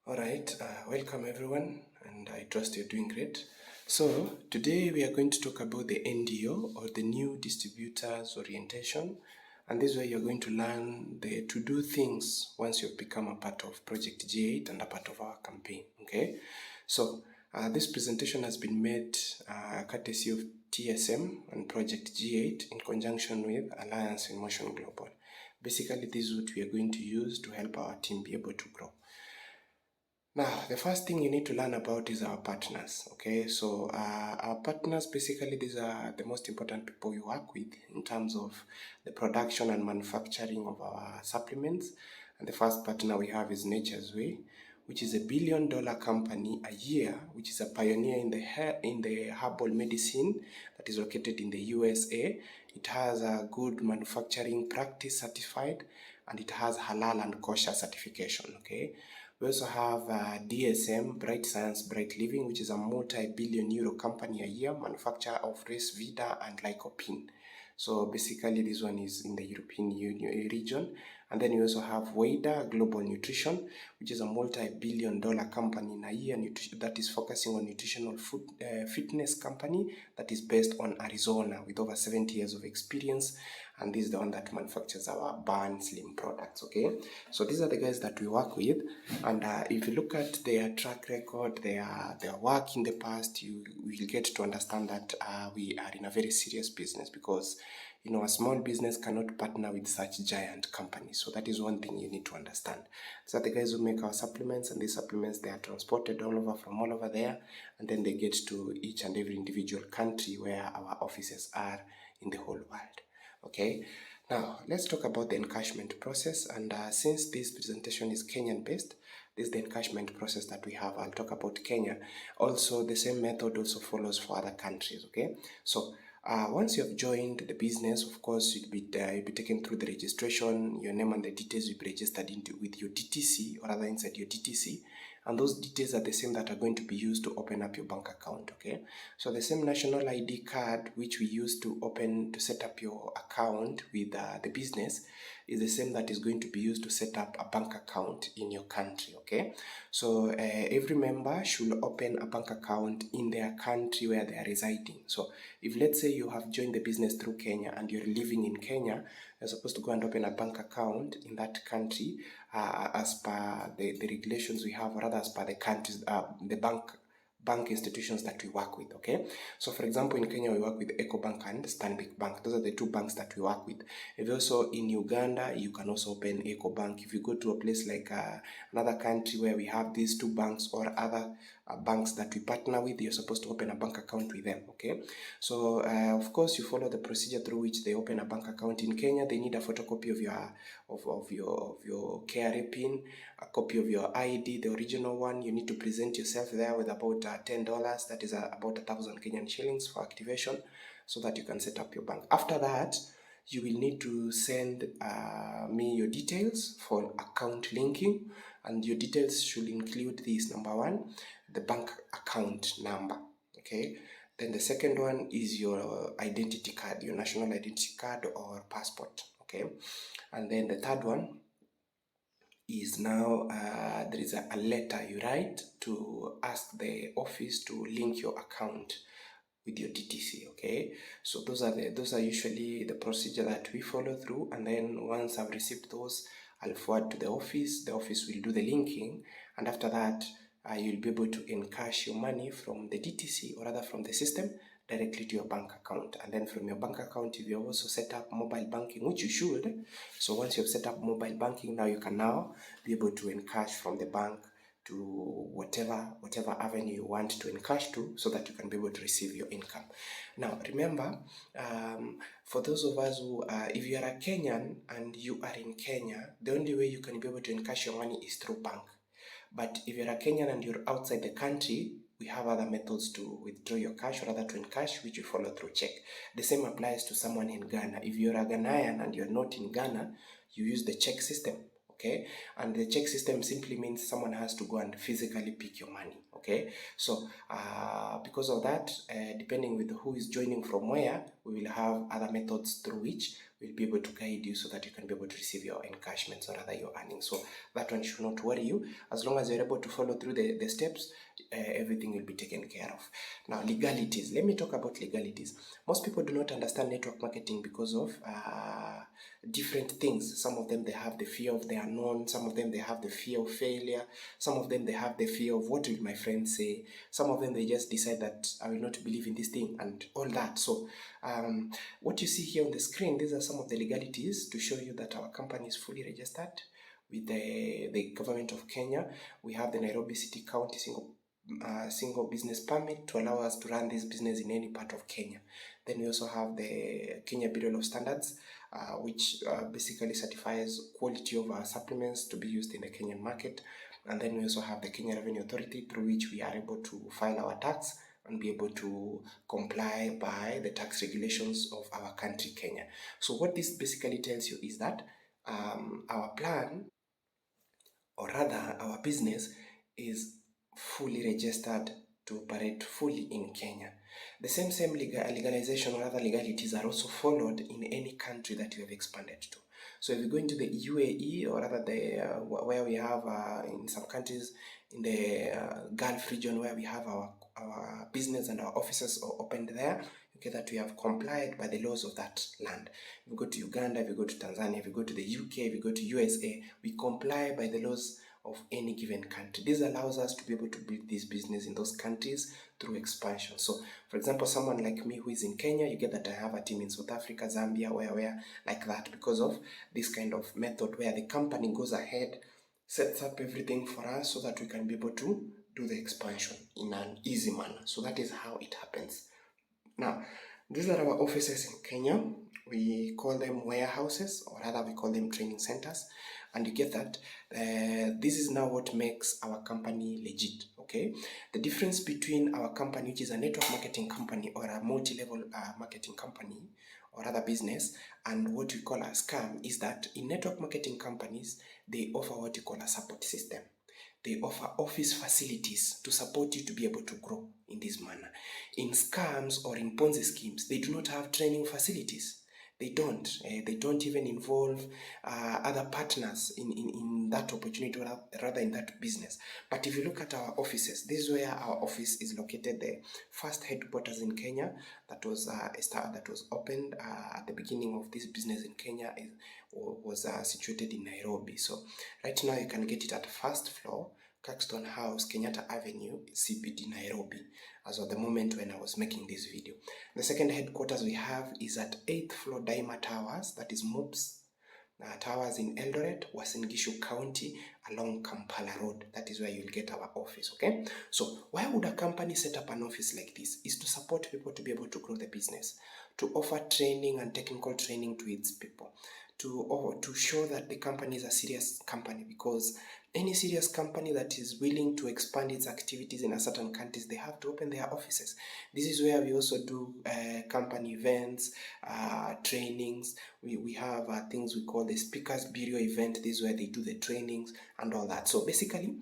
All right, welcome everyone, and I trust you're doing great. So, today we are going to talk about the NDO or the New Distributors Orientation, and this way you're going to learn to do things once you've become a part of Project G8 and a part of our campaign. Okay, so this presentation has been made courtesy of TSM and Project G8 in conjunction with Alliance in Motion Global. Basically, this is what we are going to use to help our team be able to grow. Now, the first thing you need to learn about is our partners, okay? So, our partners, basically, these are the most important people we work with in terms of the production and manufacturing of our supplements. And the first partner we have is Nature's Way, which is $1 billion company a year, which is a pioneer in the herbal medicine that is located in the USA. It has a good manufacturing practice certified, and it has halal and kosher certification, okay? We also have DSM, Bright Science, Bright Living, which is a multi-billion euro company a year, manufacturer of Race Vida and Lycopene. So basically this one is in the European Union region. And then we also have WADA Global Nutrition, which is a multi-billion dollar company in a year that is focusing on nutritional fitness company that is based on Arizona with over 70 years of experience. And this is the one that manufactures our Burn Slim products, okay? So these are the guys that we work with. And if you look at their track record, their work in the past, you will get to understand that we are in a very serious business because, you know, a small business cannot partner with such giant companies. So that is one thing you need to understand. So the guys who make our supplements, and these supplements, they are transported from all over there, and then they get to each and every individual country where our offices are in the whole world. Okay, now let's talk about the encashment process. And since this presentation is Kenyan based, this is the encashment process that we have. I'll talk about Kenya. Also, the same method also follows for other countries. Okay, so once you have joined the business, of course, you'll be taken through the registration. Your name and the details will be registered with your DTC, or rather inside your DTC. And those details are the same that are going to be used to open up your bank account, okay? So the same national ID card which we use to set up your account with the business is the same that is going to be used to set up a bank account in your country, okay? So every member should open a bank account in their country where they are residing. So if let's say you have joined the business through Kenya and you're living in Kenya, you're supposed to go and open a bank account in that country as per the regulations we have, or rather as per the countries, the bank institutions that we work with, okay? So for example, in Kenya, we work with EcoBank and Stanbic Bank. Those are the two banks that we work with. If also in Uganda, you can also open EcoBank. If you go to a place like another country where we have these two banks or other banks that we partner with, you're supposed to open a bank account with them, okay? So of course, you follow the procedure through which they open a bank account. In Kenya, they need a photocopy of your KRA PIN, a copy of your ID, the original one. You need to present yourself there with about $10, that is about 1,000 Kenyan shillings for activation, so that you can set up your bank. After that, you will need to send me your details for account linking, and your details should include this: number one, the bank account number, okay? Then the second one is your identity card, your national identity card or passport, okay? And then the third one is now there is a letter you write to ask the office to link your account with your DTC, okay? So those are usually the procedure that we follow through, and then once I've received those, I'll forward to the office. The office will do the linking, and after that, you'll be able to encash your money from the DTC, or rather from the system, directly to your bank account. And then from your bank account, if you have also set up mobile banking, which you should. So once you've set up mobile banking, now you can now be able to encash from the bank to whatever avenue you want to encash to, so that you can be able to receive your income. Now remember, for those of us who if you are a Kenyan and you are in Kenya, the only way you can be able to encash your money is through bank. But if you're a Kenyan and you're outside the country, we have other methods to withdraw your cash, or rather to encash, which you follow through check. The same applies to someone in Ghana. If you're a Ghanaian and you're not in Ghana, you use the check system, okay? And the check system simply means someone has to go and physically pick your money, okay? So because of that, depending with who is joining from where, we will have other methods through which will be able to guide you so that you can be able to receive your encashments or rather your earnings. So that one should not worry you. As long as you're able to follow through the steps, everything will be taken care of. Now, legalities. Let me talk about legalities. Most people do not understand network marketing because of different things. Some of them, they have the fear of the unknown. Some of them, they have the fear of failure. Some of them, they have the fear of what will my friends say. Some of them, they just decide that I will not believe in this thing and all that. So what you see here on the screen, these are some of the legalities to show you that our company is fully registered with the government of Kenya. We have the Nairobi City County single business permit to allow us to run this business in any part of Kenya. Then we also have the Kenya Bureau of Standards, which basically certifies quality of our supplements to be used in the Kenyan market. And then we also have the Kenya Revenue Authority, through which we are able to file our tax and be able to comply by the tax regulations of our country, Kenya. So what this basically tells you is that our plan, or rather our business, is fully registered to operate fully in Kenya. The same legalization or other legalities are also followed in any country that you have expanded to. So if you go into the UAE, or rather where we have in some countries in the Gulf region, where we have our business and our offices opened there, okay, that we have complied by the laws of that land. If you go to Uganda, if you go to Tanzania, if you go to the UK, if you go to USA, we comply by the laws of any given country. This allows us to be able to build this business in those countries through expansion. So, for example, someone like me who is in Kenya, you get that I have a team in South Africa, Zambia, where like that, because of this kind of method where the company goes ahead, sets up everything for us so that we can be able to do the expansion in an easy manner. So that is how it happens. Now, these are our offices in Kenya. We call them warehouses, or rather we call them training centers. And you get that this is now what makes our company legit, okay? The difference between our company, which is a network marketing company or a multi-level marketing company or other business, and what we call a scam, is that in network marketing companies, they offer what you call a support system. They offer office facilities to support you to be able to grow in this manner. In scams or in Ponzi schemes, they do not have training facilities. They don't. They don't even involve other partners in that opportunity, or rather in that business. But if you look at our offices, this is where our office is located. The first headquarters in Kenya that was opened at the beginning of this business in Kenya was situated in Nairobi. So right now you can get it at first floor, Caxton House, Kenyatta Avenue, CBD, Nairobi, as of the moment when I was making this video. The second headquarters we have is at 8th floor Daima Towers, that is MOPS Towers in Eldoret, Uasin Gishu County, along Kampala Road. That is where you'll get our office, okay? So why would a company set up an office like this? Is to support people to be able to grow the business, to offer training and technical training to its people, to show that the company is a serious company, because any serious company that is willing to expand its activities in a certain countries, they have to open their offices. This is where we also do company events, trainings. We have things we call the Speakers Bureau event. This is where they do the trainings and all that. So basically,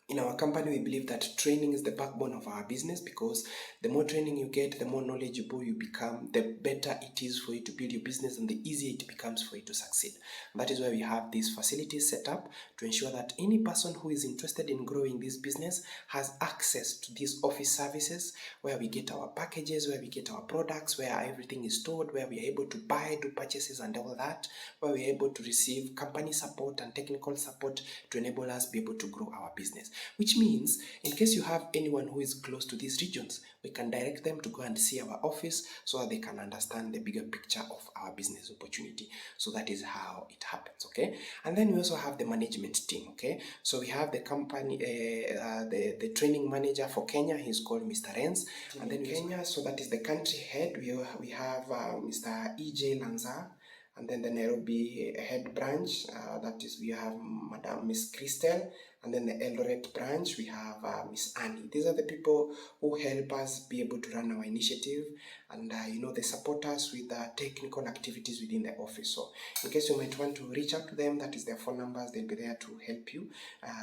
in our company, we believe that training is the backbone of our business, because the more training you get, the more knowledgeable you become, the better it is for you to build your business, and the easier it becomes for you to succeed. That is why we have these facilities set up to ensure that any person who is interested in growing this business has access to these office services, where we get our packages, where we get our products, where everything is stored, where we are able to buy, do purchases and all that, where we are able to receive company support and technical support to enable us be able to grow our business. Which means, in case you have anyone who is close to these regions, we can direct them to go and see our office so that they can understand the bigger picture of our business opportunity. So that is how it happens, okay? And then we also have the management team, okay? So we have the company, the training manager for Kenya. He's called Mr. Renz. And then Kenya, so that is the country head. We have Mr. EJ Lanza. And then the Nairobi head branch, that is, we have Madam Miss Christel. And then the Eldoret branch, we have Miss Annie. These are the people who help us be able to run our initiative, and they support us with technical activities within the office. So in case you might want to reach out to them, that is their phone numbers. They'll be there to help you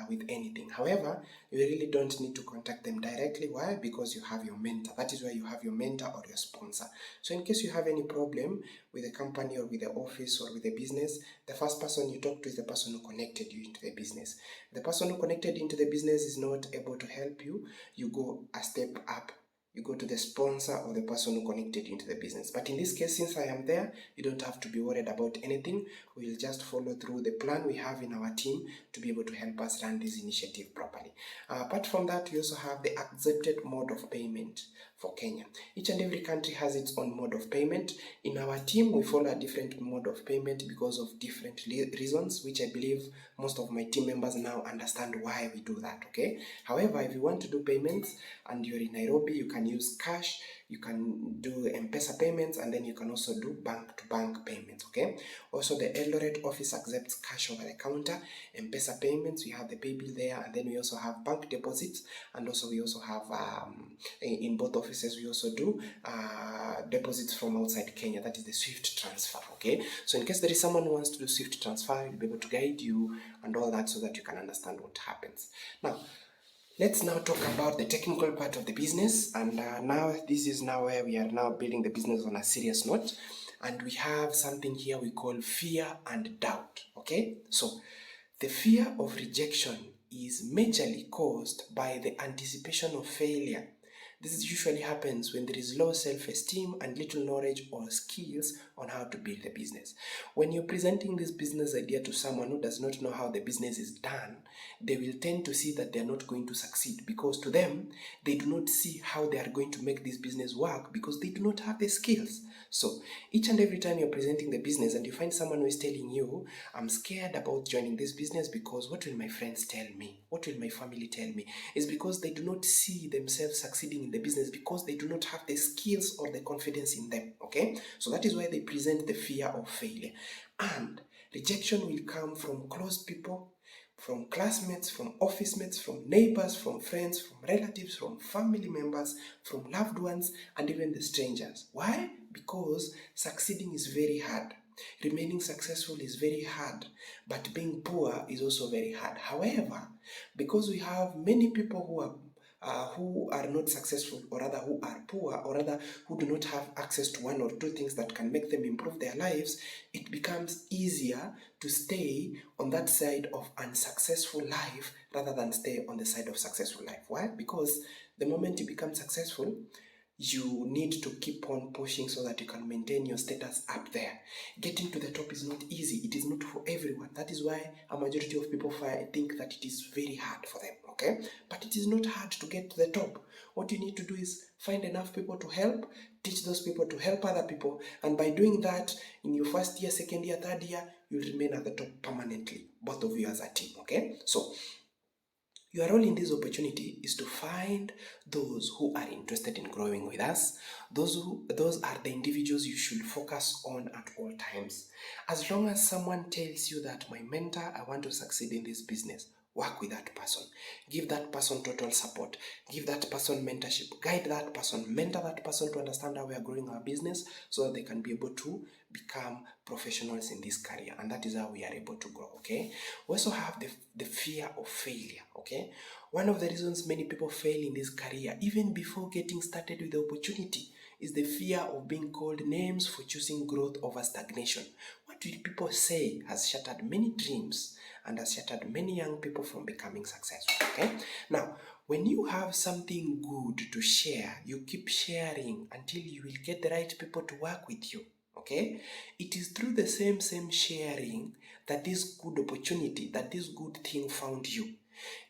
with anything. However, you really don't need to contact them directly. Why? Because you have your mentor. That is where you have your mentor or your sponsor. So in case you have any problem with the company or with the office or with the business, the first person you talk to is the person who connected you into the business. The person who connected you into the business is not able to help you. You go a step up. You go to the sponsor or the person who connected you into the business. But in this case, since I am there, you don't have to be worried about anything. We will just follow through the plan we have in our team to be able to help us run this initiative properly. Apart from that, we also have the accepted mode of payment for Kenya. Each and every country has its own mode of payment. In our team, we follow a different mode of payment because of different reasons, which I believe most of my team members now understand why we do that, okay? However, if you want to do payments and you're in Nairobi, you can use cash, you can do M-Pesa payments, and then you can also do bank-to-bank payments, okay? Also, the Eldoret office accepts cash over the counter, M-Pesa payments, we have the pay bill there, and then we also have bank deposits, and also we also have, in both offices, we also do deposits from outside Kenya, that is the Swift transfer, okay? So in case there is someone who wants to do Swift transfer, we'll be able to guide you and all that so that you can understand what happens. Now, let's now talk about the technical part of the business, and now this is now where we are now building the business on a serious note, and we have something here we call fear and doubt, okay? So the fear of rejection is majorly caused by the anticipation of failure. This usually happens when there is low self-esteem and little knowledge or skills on how to build a business. When you're presenting this business idea to someone who does not know how the business is done, they will tend to see that they're not going to succeed, because to them, they do not see how they are going to make this business work because they do not have the skills. So each and every time you're presenting the business and you find someone who is telling you, I'm scared about joining this business because what will my friends tell me? What will my family tell me? Is because they do not see themselves succeeding in the business because they do not have the skills or the confidence in them, okay? So that is why they present the fear of failure. And rejection will come from close people, from classmates, from office mates, from neighbors, from friends, from relatives, from family members, from loved ones, and even the strangers. Why? Because succeeding is very hard. Remaining successful is very hard, but being poor is also very hard. However, because we have many people who are not successful, or rather who are poor, or rather who do not have access to one or two things that can make them improve their lives, it becomes easier to stay on that side of unsuccessful life rather than stay on the side of successful life. Why? Because the moment you become successful, you need to keep on pushing so that you can maintain your status up there. Getting to the top is not easy. It is not for everyone. That is why a majority of people think that it is very hard for them, okay? But it is not hard to get to the top. What you need to do is find enough people to help, teach those people to help other people, and by doing that, in your first year, second year, third year, you'll remain at the top permanently, both of you as a team, okay? So your role in this opportunity is to find those who are interested in growing with us. Those are the individuals you should focus on at all times. As long as someone tells you that, my mentor, I want to succeed in this business, work with that person. Give that person total support. Give that person mentorship. Guide that person. Mentor that person to understand how we are growing our business so that they can be able to become professionals in this career. And that is how we are able to grow, okay? We also have the fear of failure, okay? One of the reasons many people fail in this career, even before getting started with the opportunity, is the fear of being called names for choosing growth over stagnation. What will people say has shattered many dreams and has shattered many young people from becoming successful, okay? Now, when you have something good to share, you keep sharing until you will get the right people to work with you, okay? It is through the same sharing that this good opportunity, that this good thing found you.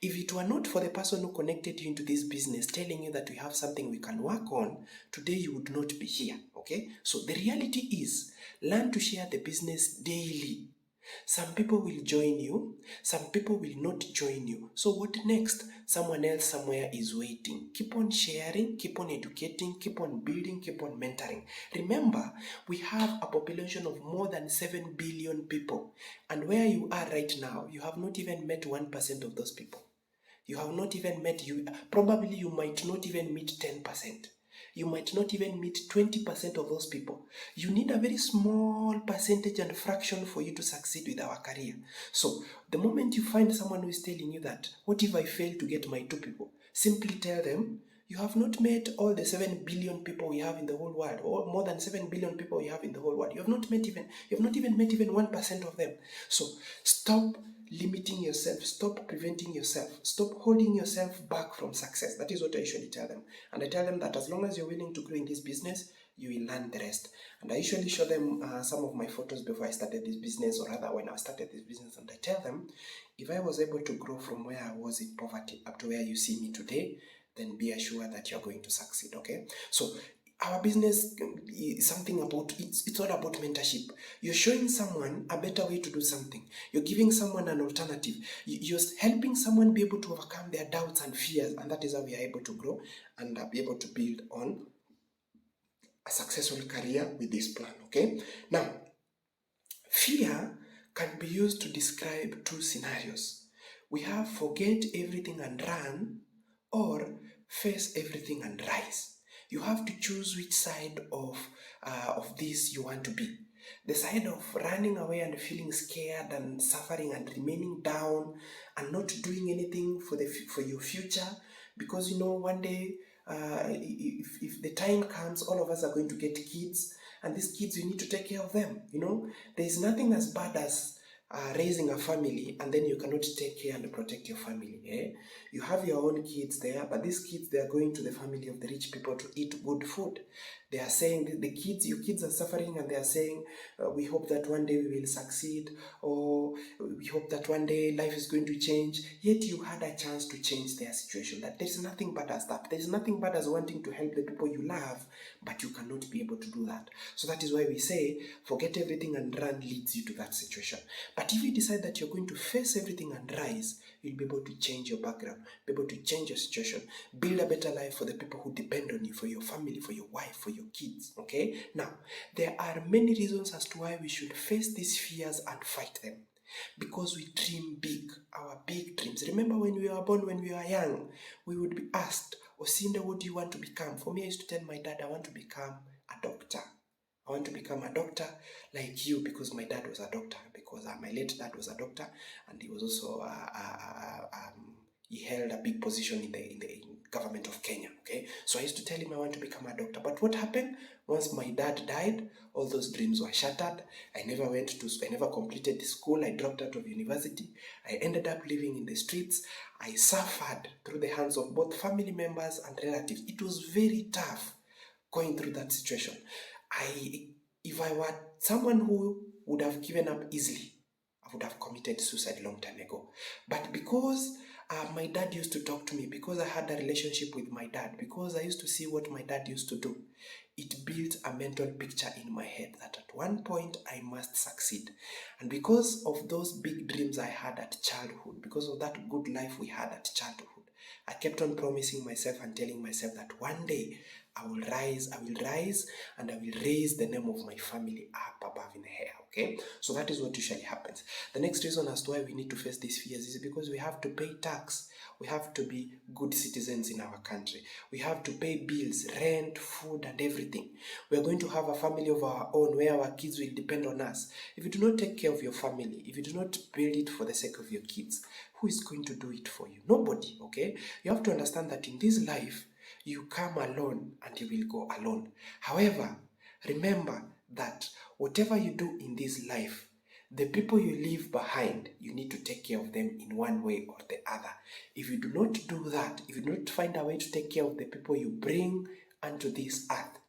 If it were not for the person who connected you into this business telling you that we have something we can work on, today you would not be here, okay? So the reality is, learn to share the business daily. Some people will join you, some people will not join you. So what next? Someone else somewhere is waiting. Keep on sharing, keep on educating, keep on building, keep on mentoring. Remember, we have a population of more than 7 billion people. And where you are right now, you have not even met 1% of those people. You have not even met, probably you might not even meet 10%. You might not even meet 20% of those people. You need a very small percentage and fraction for you to succeed with our career. So the moment you find someone who is telling you that, what if I fail to get my 2 people? Simply tell them, you have not met all the 7 billion people we have in the whole world, or more than 7 billion people we have in the whole world. You have not even met even 1% of them. So stop limiting yourself, stop preventing yourself, stop holding yourself back from success. That is what I usually tell them. And I tell them that as long as you're willing to grow in this business, you will learn the rest. And I usually show them some of my photos before I started this business, or rather when I started this business, and I tell them, if I was able to grow from where I was in poverty up to where you see me today, then be assured that you're going to succeed, okay? So our business is something about, it's all about mentorship. You're showing someone a better way to do something. You're giving someone an alternative. You're helping someone be able to overcome their doubts and fears, and that is how we are able to grow and be able to build on a successful career with this plan, okay? Now, fear can be used to describe two scenarios. We have forget everything and run, or face everything and rise. You have to choose which side of this you want to be. The side of running away and feeling scared and suffering and remaining down and not doing anything for your future, because you know one day if the time comes, all of us are going to get kids, and these kids, you need to take care of them. You know, there is nothing as bad as raising a family and then you cannot take care and protect your family. You have your own kids there, but these kids, they are going to the family of the rich people to eat good food. They are saying, your kids are suffering, and they are saying, we hope that one day we will succeed, or we hope that one day life is going to change. Yet you had a chance to change their situation. That there's nothing bad as that. There's nothing bad as wanting to help the people you love, but you cannot be able to do that. So that is why we say, forget everything and run leads you to that situation. But if you decide that you're going to face everything and rise, you'll be able to change your background, be able to change your situation, build a better life for the people who depend on you, for your family, for your wife, for your kids, okay? Now, there are many reasons as to why we should face these fears and fight them. Because we dream big, our big dreams. Remember when we were born, when we were young, we would be asked, Osinde, what do you want to become? For me, I used to tell my dad, I want to become a doctor. I want to become a doctor like you, because my dad was a doctor, because my late dad was a doctor, and he was also he held a big position in the government of Kenya, okay? So I used to tell him I want to become a doctor. But what happened? Once my dad died, all those dreams were shattered. I never completed school. I dropped out of university. I ended up living in the streets. I suffered through the hands of both family members and relatives. It was very tough going through that situation. If I were someone who would have given up easily, I would have committed suicide long time ago. But because my dad used to talk to me, because I had a relationship with my dad, because I used to see what my dad used to do, it built a mental picture in my head that at one point I must succeed. And because of those big dreams I had at childhood, because of that good life we had at childhood, I kept on promising myself and telling myself that one day I will rise, and I will raise the name of my family up above in the air, okay? So that is what usually happens. The next reason as to why we need to face these fears is because we have to pay tax. We have to be good citizens in our country. We have to pay bills, rent, food, and everything. We are going to have a family of our own where our kids will depend on us. If you do not take care of your family, if you do not build it for the sake of your kids, who is going to do it for you? Nobody, okay? You have to understand that in this life, you come alone and you will go alone. However, remember that whatever you do in this life, the people you leave behind, you need to take care of them in one way or the other. If you do not do that, if you do not find a way to take care of the people you bring onto this earth,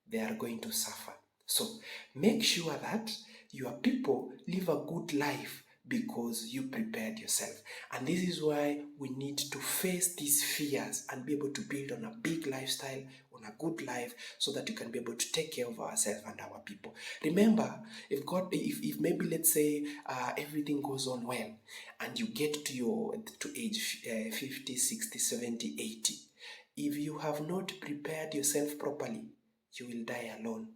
they are going to suffer. So make sure that your people live a good life because you prepared yourself. And this is why we need to face these fears and be able to build on a big lifestyle, on a good life, so that you can be able to take care of ourselves and our people. Remember, if maybe let's say everything goes on well and you get to age 50, 60, 70, 80, if you have not prepared yourself properly, you will die alone.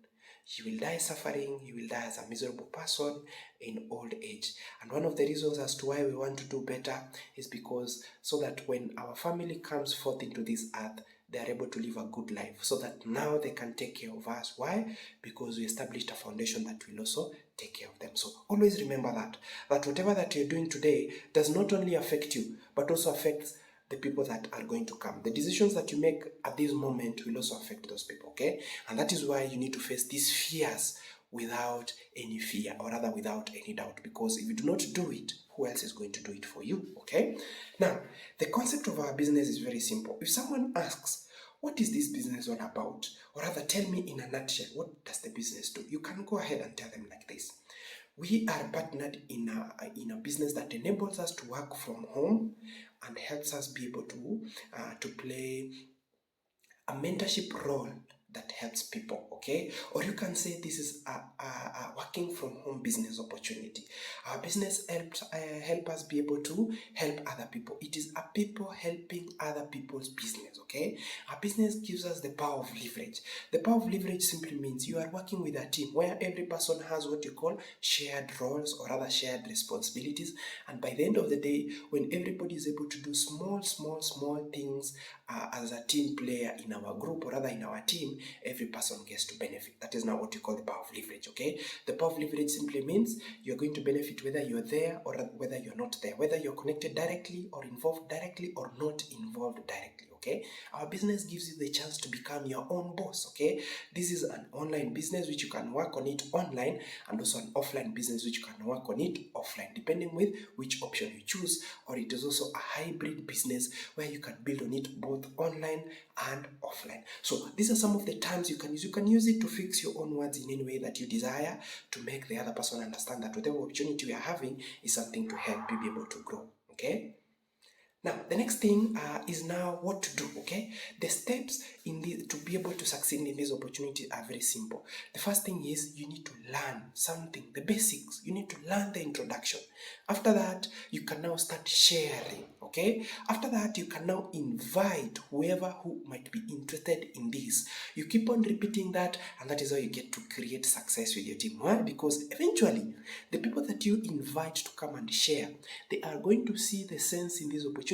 You will die suffering, you will die as a miserable person in old age. And one of the reasons as to why we want to do better is because so that when our family comes forth into this earth, they are able to live a good life, so that now they can take care of us. Why? Because we established a foundation that will also take care of them. So always remember that whatever that you're doing today does not only affect you, but also affects the people that are going to come. The decisions that you make at this moment will also affect those people, okay? And that is why you need to face these fears without any fear, or rather without any doubt, because if you do not do it, who else is going to do it for you, okay? Now, the concept of our business is very simple. If someone asks, what is this business all about? Or rather, tell me in a nutshell, what does the business do? You can go ahead and tell them like this. We are partnered in a business that enables us to work from home and helps us be able to play a mentorship role that helps people, okay? Or you can say this is a working from home business opportunity. Our business help us be able to help other people. It is a people helping other people's business, okay? Our business gives us the power of leverage. The power of leverage simply means you are working with a team where every person has what you call shared roles, or rather shared responsibilities. And by the end of the day, when everybody is able to do small things as a team player in our group, or rather in our team, every person gets to benefit. That is now what you call the power of leverage, okay? The power of leverage simply means you're going to benefit whether you're there or whether you're not there, whether you're connected directly or involved directly or not involved directly, okay? Our business gives you the chance to become your own boss, okay? This is an online business which you can work on it online, and also an offline business which you can work on it offline, depending with which option you choose. Or it is also a hybrid business where you can build on it both online and offline. So these are some of the terms you can use. You can use it to fix your own words in any way that you desire, to make the other person understand that whatever opportunity we are having is something to help you be able to grow, okay? Now, the next thing is now what to do, okay? The steps to be able to succeed in this opportunity are very simple. The first thing is you need to learn something, the basics. You need to learn the introduction. After that, you can now start sharing, okay? After that, you can now invite whoever who might be interested in this. You keep on repeating that, and that is how you get to create success with your team. Why? Because eventually, the people that you invite to come and share, they are going to see the sense in this opportunity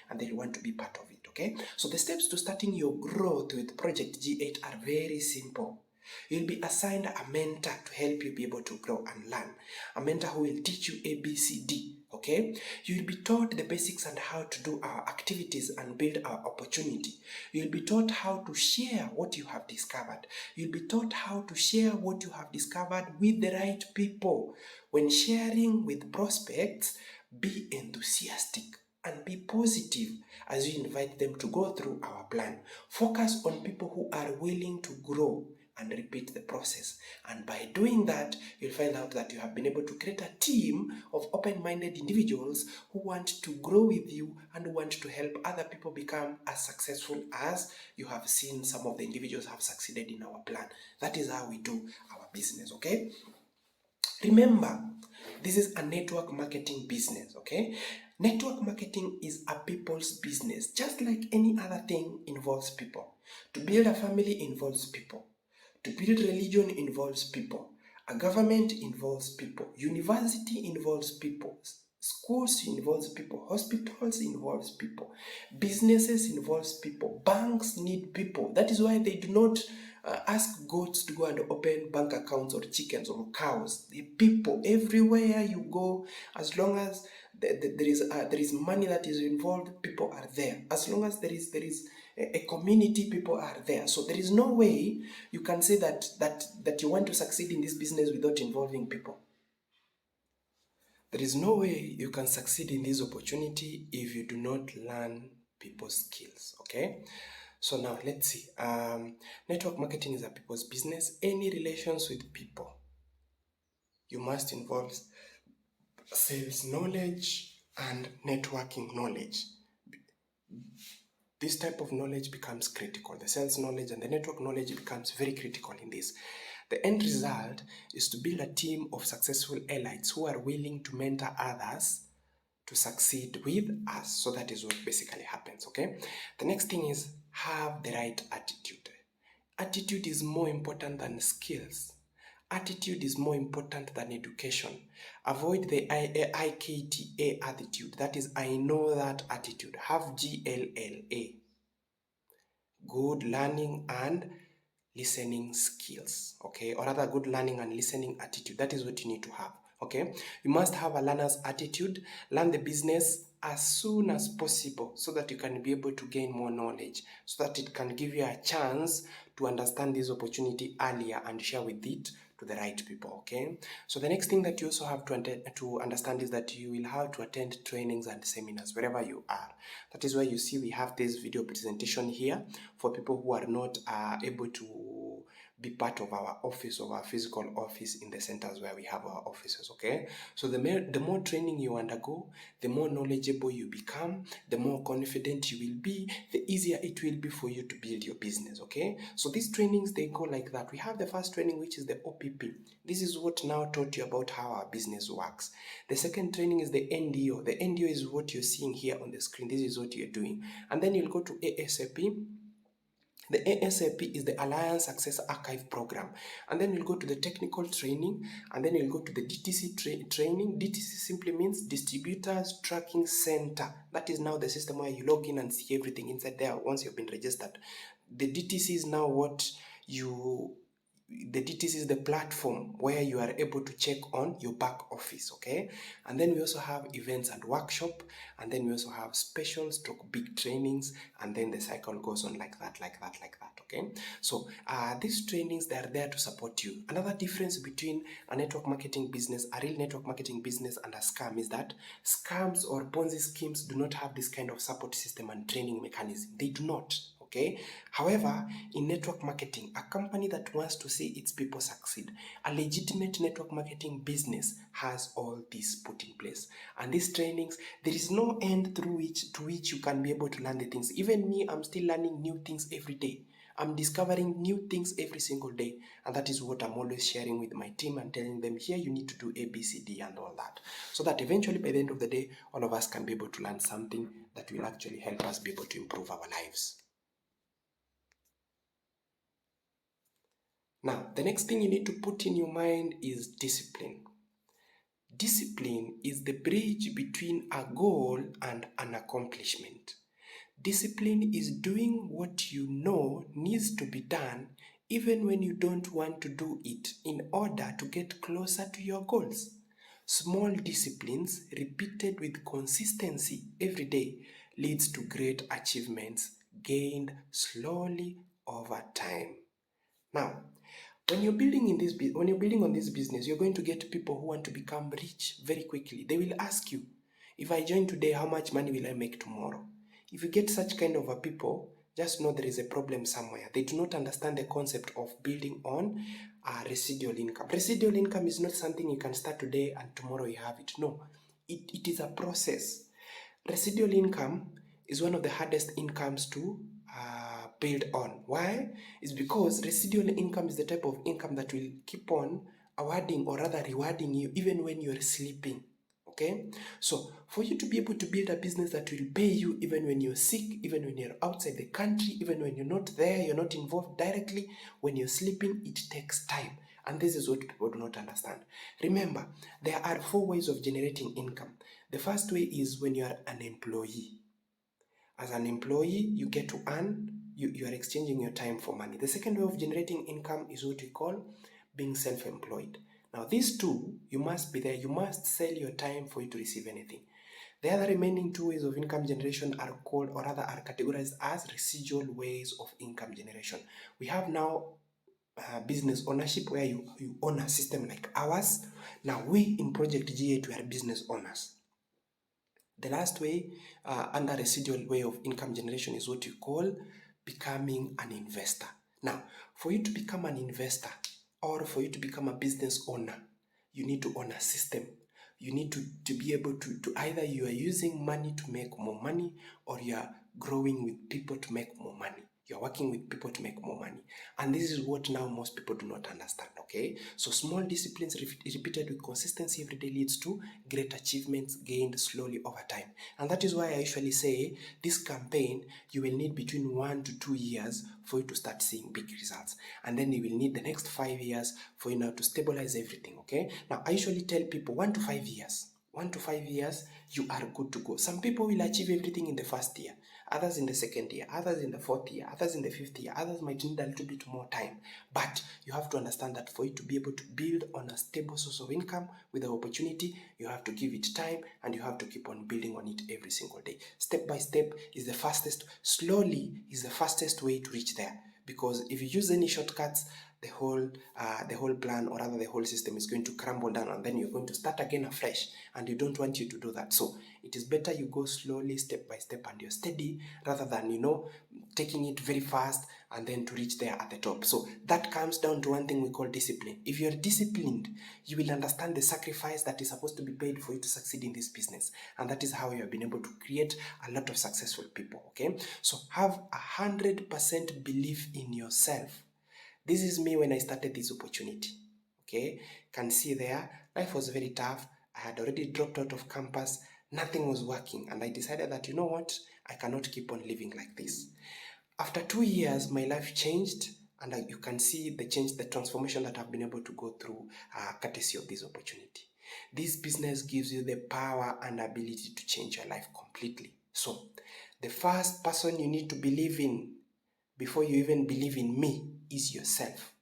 and they want to be part of it, okay? So the steps to starting your growth with Project G8 are very simple. You'll be assigned a mentor to help you be able to grow and learn. A mentor who will teach you ABCD, okay? You'll be taught the basics and how to do our activities and build our opportunity. You'll be taught how to share what you have discovered. You'll be taught how to share what you have discovered with the right people. When sharing with prospects, be enthusiastic and be positive as you invite them to go through our plan. Focus on people who are willing to grow and repeat the process. And by doing that, you'll find out that you have been able to create a team of open-minded individuals who want to grow with you and who want to help other people become as successful as you have seen some of the individuals have succeeded in our plan. That is how we do our business, okay? Remember, this is a network marketing business, okay? Network marketing is a people's business. Just like any other thing involves people. To build a family involves people. To build religion involves people. A government involves people. University involves people. Schools involves people. Hospitals involves people. Businesses involves people. Banks need people. That is why they do not ask goats to go and open bank accounts, or chickens or cows. The people, everywhere you go, as long as there is money that is involved, people are there. As long as there is a community, people are there. So there is no way you can say that you want to succeed in this business without involving people. There is no way you can succeed in this opportunity if you do not learn people's skills, okay? So now let's see. Network marketing is a people's business. Any relations with people, you must involve sales knowledge and networking knowledge. This type of knowledge becomes critical. The sales knowledge and the network knowledge becomes very critical in this. The end result is to build a team of successful elites who are willing to mentor others to succeed with us. So that is what basically happens, okay? The next thing is have the right attitude. Attitude is more important than skills. Attitude is more important than education. Avoid the IKTA attitude. That is, I know that attitude. Have GLLA. Good learning and listening skills, okay? Or rather, good learning and listening attitude. That is what you need to have, okay? You must have a learner's attitude. Learn the business as soon as possible so that you can be able to gain more knowledge, so that it can give you a chance to understand this opportunity earlier and share with it to the right people, okay? So the next thing that you also have to understand is that you will have to attend trainings and seminars wherever you are. That is why you see we have this video presentation here for people who are not able to be part of our office, of our physical office in the centers where we have our offices, okay? So the more training you undergo, the more knowledgeable you become, the more confident you will be, the easier it will be for you to build your business, okay? So these trainings, they go like that. We have the first training, which is the OPP. This is what now taught you about how our business works. The second training is the NDO. The NDO is what you're seeing here on the screen. This is what you're doing. And then you'll go to ASAP. The ASAP is the Alliance Success Archive Program. And then you'll go to the technical training, and then you'll go to the DTC training. DTC simply means Distributors Tracking Center. That is now the system where you log in and see everything inside there once you've been registered. The DTC is now the DTC is the platform where you are able to check on your back office, okay? And then we also have events and workshop, and then we also have special stroke big trainings, and then the cycle goes on like that, okay? So these trainings, they are there to support you. Another difference between a network marketing business, a real network marketing business, and a scam is that scams or Ponzi schemes do not have this kind of support system and training mechanism. They do not. Okay. However, in network marketing, a company that wants to see its people succeed, a legitimate network marketing business has all this put in place. And these trainings, there is no end to which you can be able to learn the things. Even me, I'm still learning new things every day. I'm discovering new things every single day. And that is what I'm always sharing with my team and telling them, here you need to do A, B, C, D and all that. So that eventually by the end of the day, all of us can be able to learn something that will actually help us be able to improve our lives. Now, the next thing you need to put in your mind is discipline. Discipline is the bridge between a goal and an accomplishment. Discipline is doing what you know needs to be done even when you don't want to do it in order to get closer to your goals. Small disciplines repeated with consistency every day leads to great achievements gained slowly over time. Now, when you're building on this business, you're going to get people who want to become rich very quickly. They will ask you, if I join today, how much money will I make tomorrow? If you get such kind of a people, just know there is a problem somewhere. They do not understand the concept of building on residual income. Residual income is not something you can start today and tomorrow you have it. No, it is a process. Residual income is one of the hardest incomes to build on. Why? It's because residual income is the type of income that will keep on awarding or rather rewarding you even when you're sleeping. Okay? So for you to be able to build a business that will pay you even when you're sick, even when you're outside the country, even when you're not there, you're not involved directly, when you're sleeping, it takes time. And this is what people do not understand. Remember, there are 4 ways of generating income. The first way is when you are an employee. As an employee, you get to earn, you are exchanging your time for money. The second way of generating income is what we call being self-employed. Now, these two, you must be there. You must sell your time for you to receive anything. The other remaining 2 ways of income generation are called, or rather are categorized as residual ways of income generation. We have now business ownership where you own a system like ours. Now, we in Project G8, we are business owners. The last way, under residual way of income generation, is what you call becoming an investor. Now, for you to become an investor or for you to become a business owner, you need to own a system. You need to be able to either you are using money to make more money, or you are growing with people to make more money. You're working with people to make more money. And this is what now most people do not understand, okay? So small disciplines repeated with consistency every day leads to great achievements gained slowly over time. And that is why I usually say this campaign, you will need between 1 to 2 years for you to start seeing big results. And then you will need the next 5 years for you now to stabilize everything, okay? Now, I usually tell people 1 to 5 years. 1 to 5 years, you are good to go. Some people will achieve everything in the first year, others in the second year, others in the fourth year, others in the fifth year, others might need a little bit more time. But you have to understand that for you to be able to build on a stable source of income with an opportunity, you have to give it time and you have to keep on building on it every single day. Step by step is the fastest, slowly is the fastest way to reach there. Because if you use any shortcuts, the whole plan, or rather the whole system, is going to crumble down, and then you're going to start again afresh, and you don't want you to do that. So it is better you go slowly, step by step, and you're steady, rather than taking it very fast and then to reach there at the top. So that comes down to one thing we call discipline. If you're disciplined, you will understand the sacrifice that is supposed to be paid for you to succeed in this business, and that is how you have been able to create a lot of successful people. Okay, so have 100% belief in yourself. This is me when I started this opportunity. Okay, can see there, life was very tough. I had already dropped out of campus. Nothing was working, and I decided that, you know what, I cannot keep on living like this. After 2 years, my life changed, and you can see the change, the transformation that I've been able to go through, courtesy of this opportunity. This business gives you the power and ability to change your life completely. So, the first person you need to believe in before you even believe in me is yourself.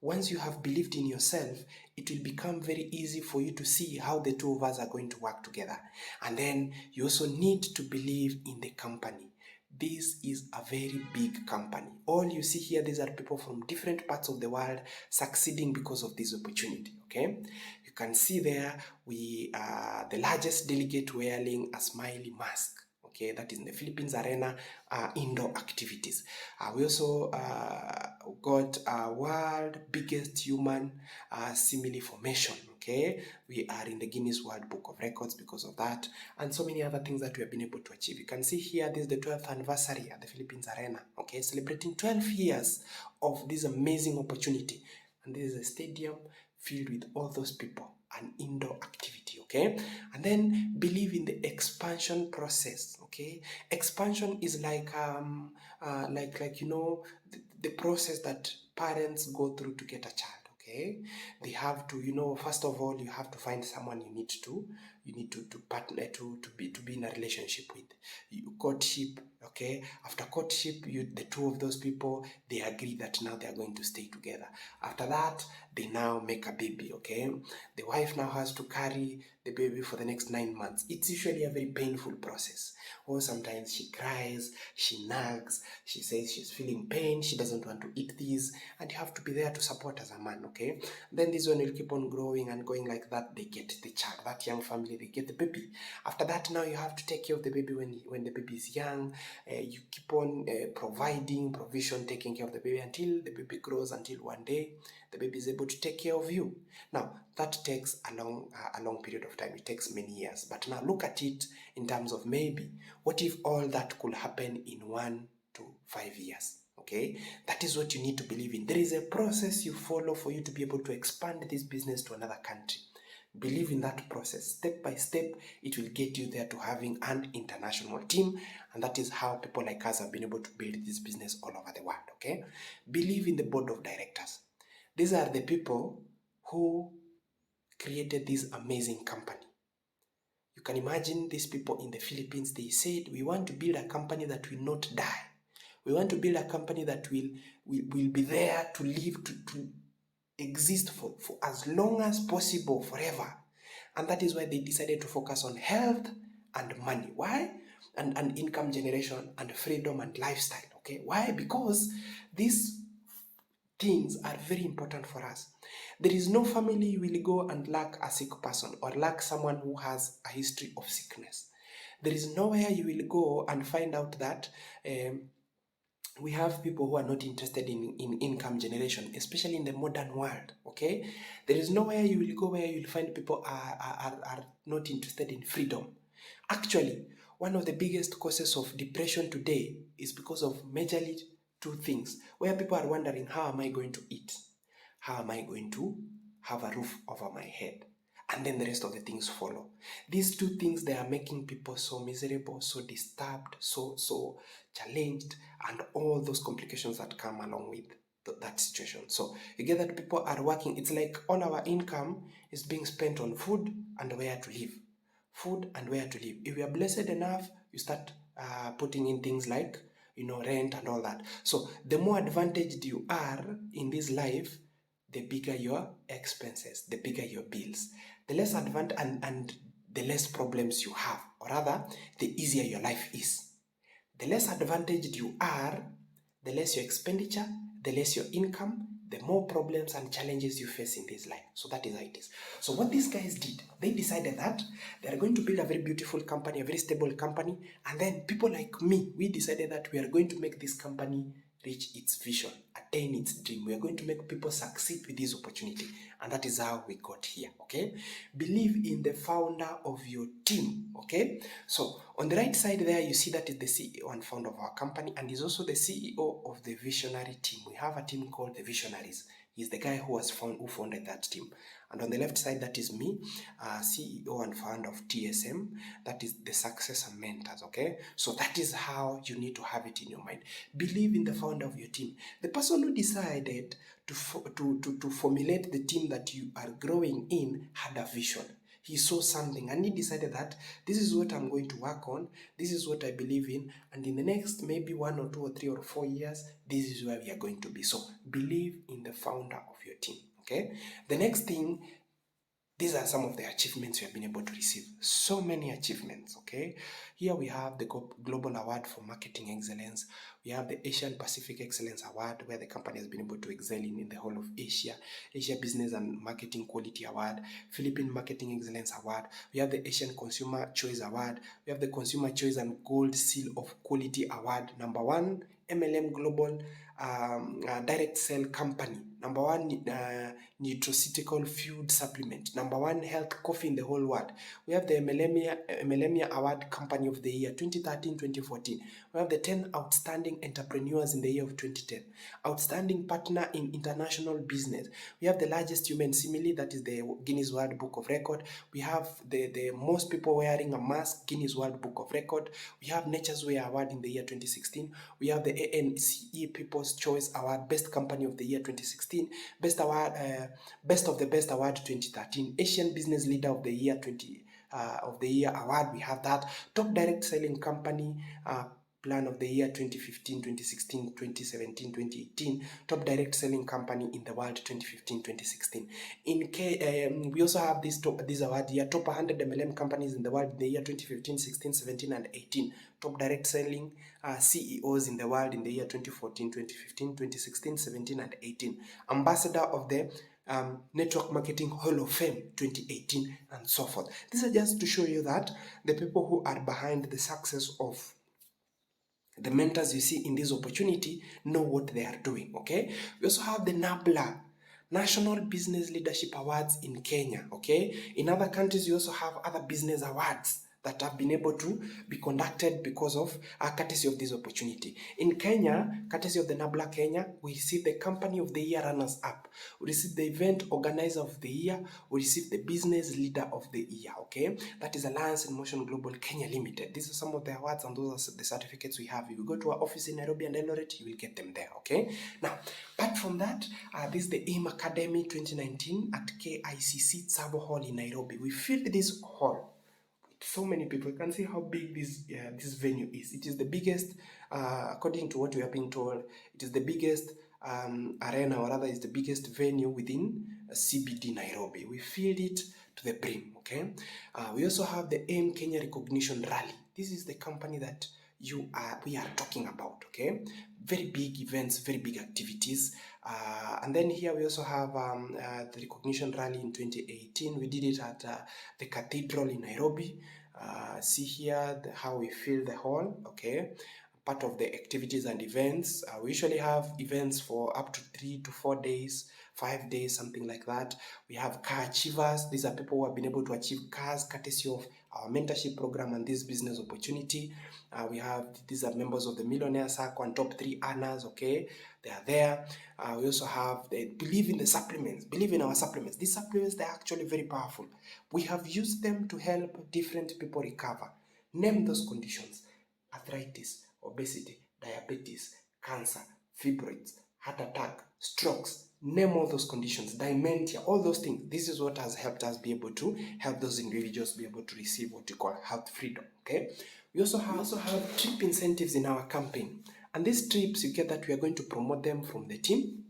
Once you have believed in yourself, it will become very easy for you to see how the two of us are going to work together. And then you also need to believe in the company. This is a very big company. All you see here, these are people from different parts of the world succeeding because of this opportunity, okay? You can see there, we are the largest delegate wearing a smiley mask. Okay, that is in the Philippines Arena indoor activities. We also got world biggest human simile formation. Okay, we are in the Guinness World Book of Records because of that, and so many other things that we have been able to achieve. You can see here, this is the 12th anniversary at the Philippines Arena. Okay, celebrating 12 years of this amazing opportunity, and this is a stadium filled with all those people, an indoor activity. Okay, and then believe in the expansion process. Okay, expansion is like the process that parents go through to get a child. Okay, they have to, first of all, you have to find someone you need to partner to be in a relationship with. Courtship. Okay, after courtship, the two of those people, they agree that now they are going to stay together. After that, they now make a baby. Okay, the wife now has to carry the baby for the next 9 months. It's usually a very painful process. Or sometimes she cries, she nags, she says she's feeling pain, she doesn't want to eat these, and you have to be there to support as a man. Okay, then this one will keep on growing and going like that. They get the child, that young family, they get the baby. After that, now you have to take care of the baby when the baby is young. You keep on providing provision, taking care of the baby until the baby grows, until one day the baby is able to take care of you. Now, that takes a long period of time. It takes many years. But now look at it in terms of maybe, what if all that could happen in 1 to 5 years? Okay, that is what you need to believe in. There is a process you follow for you to be able to expand this business to another country. Believe in that process. Step by step, it will get you there to having an international team, and that is how people like us have been able to build this business all over the world. Okay, believe in the board of directors. These are the people who created this amazing company. You can imagine these people in the Philippines. They said, we want to build a company that will not die. We want to build a company that will be there to live, to exist for as long as possible, forever. And that is why they decided to focus on health and money. Why? And income generation and freedom and lifestyle. Okay, why? Because these things are very important for us. There is no family you will go and lack a sick person or lack someone who has a history of sickness. There is nowhere you will go and find out that we have people who are not interested in income generation, especially in the modern world, okay? There is nowhere you will go where you'll find people are not interested in freedom. Actually, one of the biggest causes of depression today is because of majorly two things, where people are wondering, how am I going to eat? How am I going to have a roof over my head? And then the rest of the things follow. These two things, they are making people so miserable, so disturbed, so challenged, and all those complications that come along with that situation. So you get that people are working. It's like all our income is being spent on food and where to live. Food and where to live. If you are blessed enough, you start putting in things like, rent and all that. So the more advantaged you are in this life, the bigger your expenses, the bigger your bills, the less advantage and the less problems you have, or rather, the easier your life is. The less advantaged you are, the less your expenditure, the less your income, the more problems and challenges you face in this life. So that is how it is. So what these guys did, they decided that they are going to build a very beautiful company, a very stable company, and then people like me, we decided that we are going to make this company reach its vision, attain its dream. We are going to make people succeed with this opportunity. And that is how we got here, okay? Believe in the founder of your team, okay? So on the right side there, you see that is the CEO and founder of our company, and he's also the CEO of the visionary team. We have a team called the Visionaries. He's the guy who founded that team. And on the left side, that is me, CEO and founder of TSM. That is the Success and Mentors, okay? So that is how you need to have it in your mind. Believe in the founder of your team. The person who decided to formulate the team that you are growing in had a vision. He saw something and he decided that this is what I'm going to work on, this is what I believe in, and in the next maybe 1 or 2 or 3 or 4 years, this is where we are going to be. So believe in the founder of your team, okay? The next thing, these are some of the achievements you have been able to receive. So many achievements, okay? Here we have the Global Award for Marketing Excellence. We have the Asian Pacific Excellence Award, where the company has been able to excel in the whole of Asia. Asia Business and Marketing Quality Award. Philippine Marketing Excellence Award. We have the Asian Consumer Choice Award. We have the Consumer Choice and Gold Seal of Quality Award. Number 1, MLM Global Direct Sell Company. Number 1, nutraceutical food supplement. Number 1, health coffee in the whole world. We have the Millennia Award Company of the Year 2013-2014. We have the 10 Outstanding Entrepreneurs in the year of 2010. Outstanding Partner in International Business. We have the largest human simile, that is the Guinness World Book of Record. We have the most people wearing a mask, Guinness World Book of Record. We have Nature's Way Award in the year 2016. We have the ANCE People's Choice Award, Best Company of the Year 2016. Best Award, Best of the Best Award 2013. Asian Business Leader of the Year of the Year Award, we have that. Top Direct Selling Company Plan of the Year 2015, 2016, 2017, 2018. Top Direct Selling Company in the world 2015, 2016. We also have this award here, Top 100 MLM Companies in the world in the year 2015, 16, 17, and 18. Top Direct Selling CEOs in the world in the year 2014, 2015, 2016, 17, and 18. Ambassador of the Network Marketing Hall of Fame 2018, and so forth. These are just to show you that the people who are behind the success of the mentors you see in this opportunity know what they are doing, okay? We also have the NABLA, National Business Leadership Awards in Kenya, okay? In other countries, you also have other business awards that have been able to be conducted because of courtesy of this opportunity. In Kenya, courtesy of the NABLA Kenya, we receive the Company of the Year Runners-Up. We receive the Event Organizer of the Year. We receive the Business Leader of the Year, okay? That is Alliance in Motion Global Kenya Limited. These are some of the awards and those are the certificates we have. If you go to our office in Nairobi and Eldoret, you will get them there, okay? Now, apart from that, this is the AIM Academy 2019 at KICC Tsavo Hall in Nairobi. We filled this hall. So many people. You can see how big this venue is. It is the biggest, according to what we are being told, it is the biggest arena, or rather is the biggest venue within CBD Nairobi. We filled it to the brim, okay? We also have the AIM Kenya Recognition Rally. This is the company that we are talking about, okay? Very big events, very big activities. And then here we also have the recognition rally in 2018. We did it at the Cathedral in Nairobi. See here how we fill the hall, okay? part of the activities and events. We usually have events for up to 3 to 4 days, 5 days, something like that. We have car achievers. These are people who have been able to achieve cars courtesy of our mentorship program and this business opportunity. These are members of the Millionaire Circle and top 3 earners, okay? They are there. We also have, they believe in the supplements, believe in our supplements. These supplements, they're actually very powerful. We have used them to help different people recover. Name those conditions: arthritis, obesity, diabetes, cancer, fibroids, heart attack, strokes. Name all those conditions, dementia, all those things. This is what has helped us be able to help those individuals be able to receive what we call health freedom, okay? We also have trip incentives in our campaign. And these trips, you get that we are going to promote them from the team.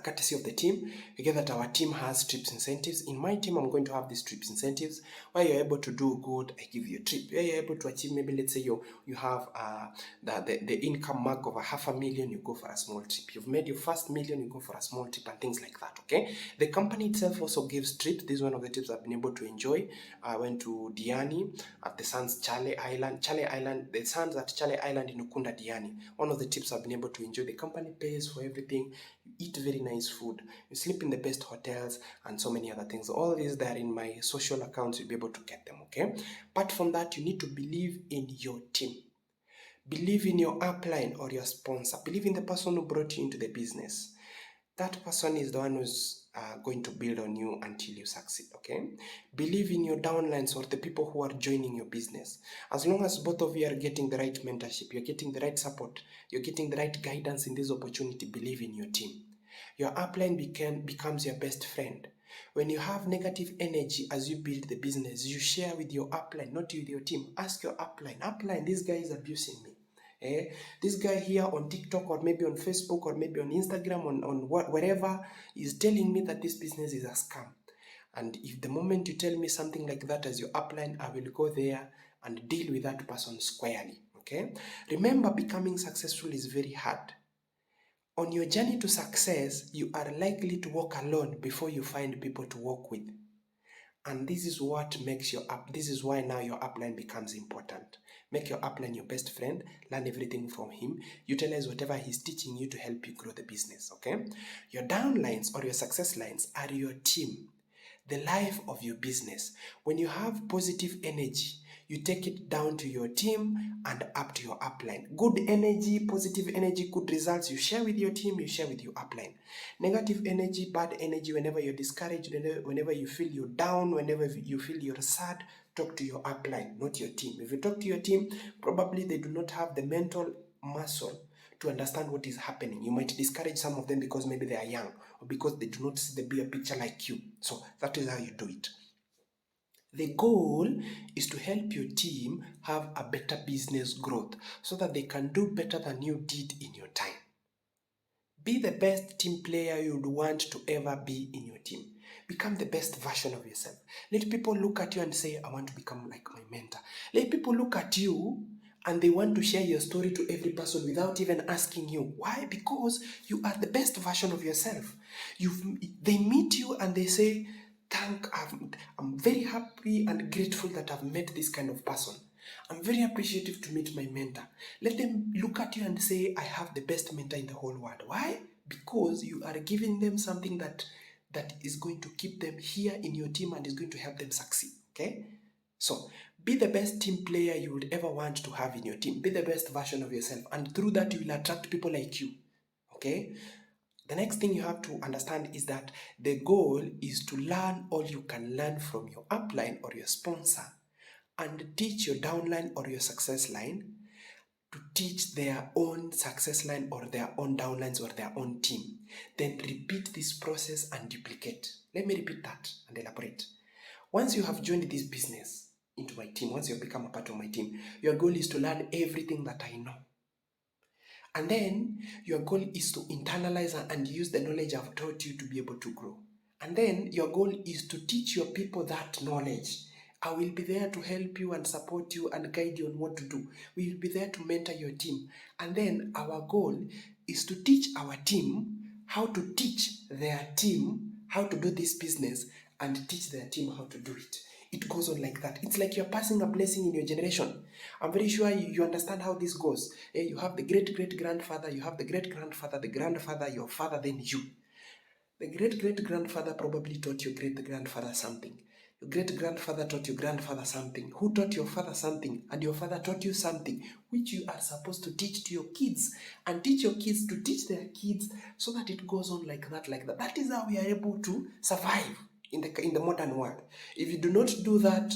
Courtesy of the team, you get that our team has trips incentives. In my team, I'm going to have these trips incentives where you're able to do good, I give you a trip. Where you're able to achieve, maybe let's say you have the income mark of $500,000, you go for a small trip. You've made your first million, you go for a small trip and things like that, okay? The company itself also gives trips. This is one of the trips I've been able to enjoy. I went to Diani at the Sands Chale Island, the Sands at Chale Island in Ukunda, Diani. One of the trips I've been able to enjoy. The company pays for everything. You eat very nice food, you sleep in the best hotels, and so many other things. All these, they are in my social accounts. You'll be able to get them, okay? Apart from that, you need to believe in your team. Believe in your upline or your sponsor. Believe in the person who brought you into the business. That person is the one who's going to build on you until you succeed, okay? Believe in your downlines or the people who are joining your business. As long as both of you are getting the right mentorship, you're getting the right support, you're getting the right guidance in this opportunity, believe in your team. Your upline becomes your best friend. When you have negative energy as you build the business, you share with your upline, not with your team. Ask your upline, this guy is abusing me. This guy here on TikTok or maybe on Facebook or maybe on Instagram, on wherever, is telling me that this business is a scam. And if the moment you tell me something like that as your upline, I will go there and deal with that person squarely, okay? Remember, becoming successful is very hard. On your journey to success, you are likely to walk alone before you find people to walk with. And this is what makes this is why now your upline becomes important. Make your upline your best friend, learn everything from him, utilize whatever he's teaching you to help you grow the business, okay? Your downlines or your success lines are your team, the life of your business. When you have positive energy, you take it down to your team and up to your upline. Good energy, positive energy, good results, you share with your team, you share with your upline. Negative energy, bad energy, whenever you're discouraged, whenever you feel you're down, whenever you feel you're sad, talk to your upline, not your team. If you talk to your team, probably they do not have the mental muscle to understand what is happening. You might discourage some of them because maybe they are young or because they do not see the bigger picture like you. So that is how you do it. The goal is to help your team have a better business growth so that they can do better than you did in your time. Be the best team player you would want to ever be in your team. Become the best version of yourself. Let people look at you and say, I want to become like my mentor. Let people look at you and they want to share your story to every person without even asking you. Why? Because you are the best version of yourself. They meet you and they say, I'm very happy and grateful that I've met this kind of person. I'm very appreciative to meet my mentor. Let them look at you and say, I have the best mentor in the whole world. Why? Because you are giving them something that is going to keep them here in your team and is going to help them succeed. Okay? So, be the best team player you would ever want to have in your team. Be the best version of yourself. And through that, you will attract people like you. Okay? The next thing you have to understand is that the goal is to learn all you can learn from your upline or your sponsor and teach your downline or your success line to teach their own success line or their own downlines or their own team. Then repeat this process and duplicate. Let me repeat that and elaborate. Once you have joined this business into my team, once you have become a part of my team, your goal is to learn everything that I know. And then your goal is to internalize and use the knowledge I've taught you to be able to grow. And then your goal is to teach your people that knowledge. I will be there to help you and support you and guide you on what to do. We will be there to mentor your team. And then our goal is to teach our team how to teach their team how to do this business and teach their team how to do it. It goes on like that. It's like you're passing a blessing in your generation. I'm very sure you understand how this goes. You have the great-great-grandfather, you have the great-grandfather, the grandfather, your father, then you. The great-great-grandfather probably taught your great-grandfather something. Your great-grandfather taught your grandfather something, who taught your father something, and your father taught you something, which you are supposed to teach to your kids, and teach your kids to teach their kids, so that it goes on like that, like that. That is how we are able to survive in the modern world. If you do not do that,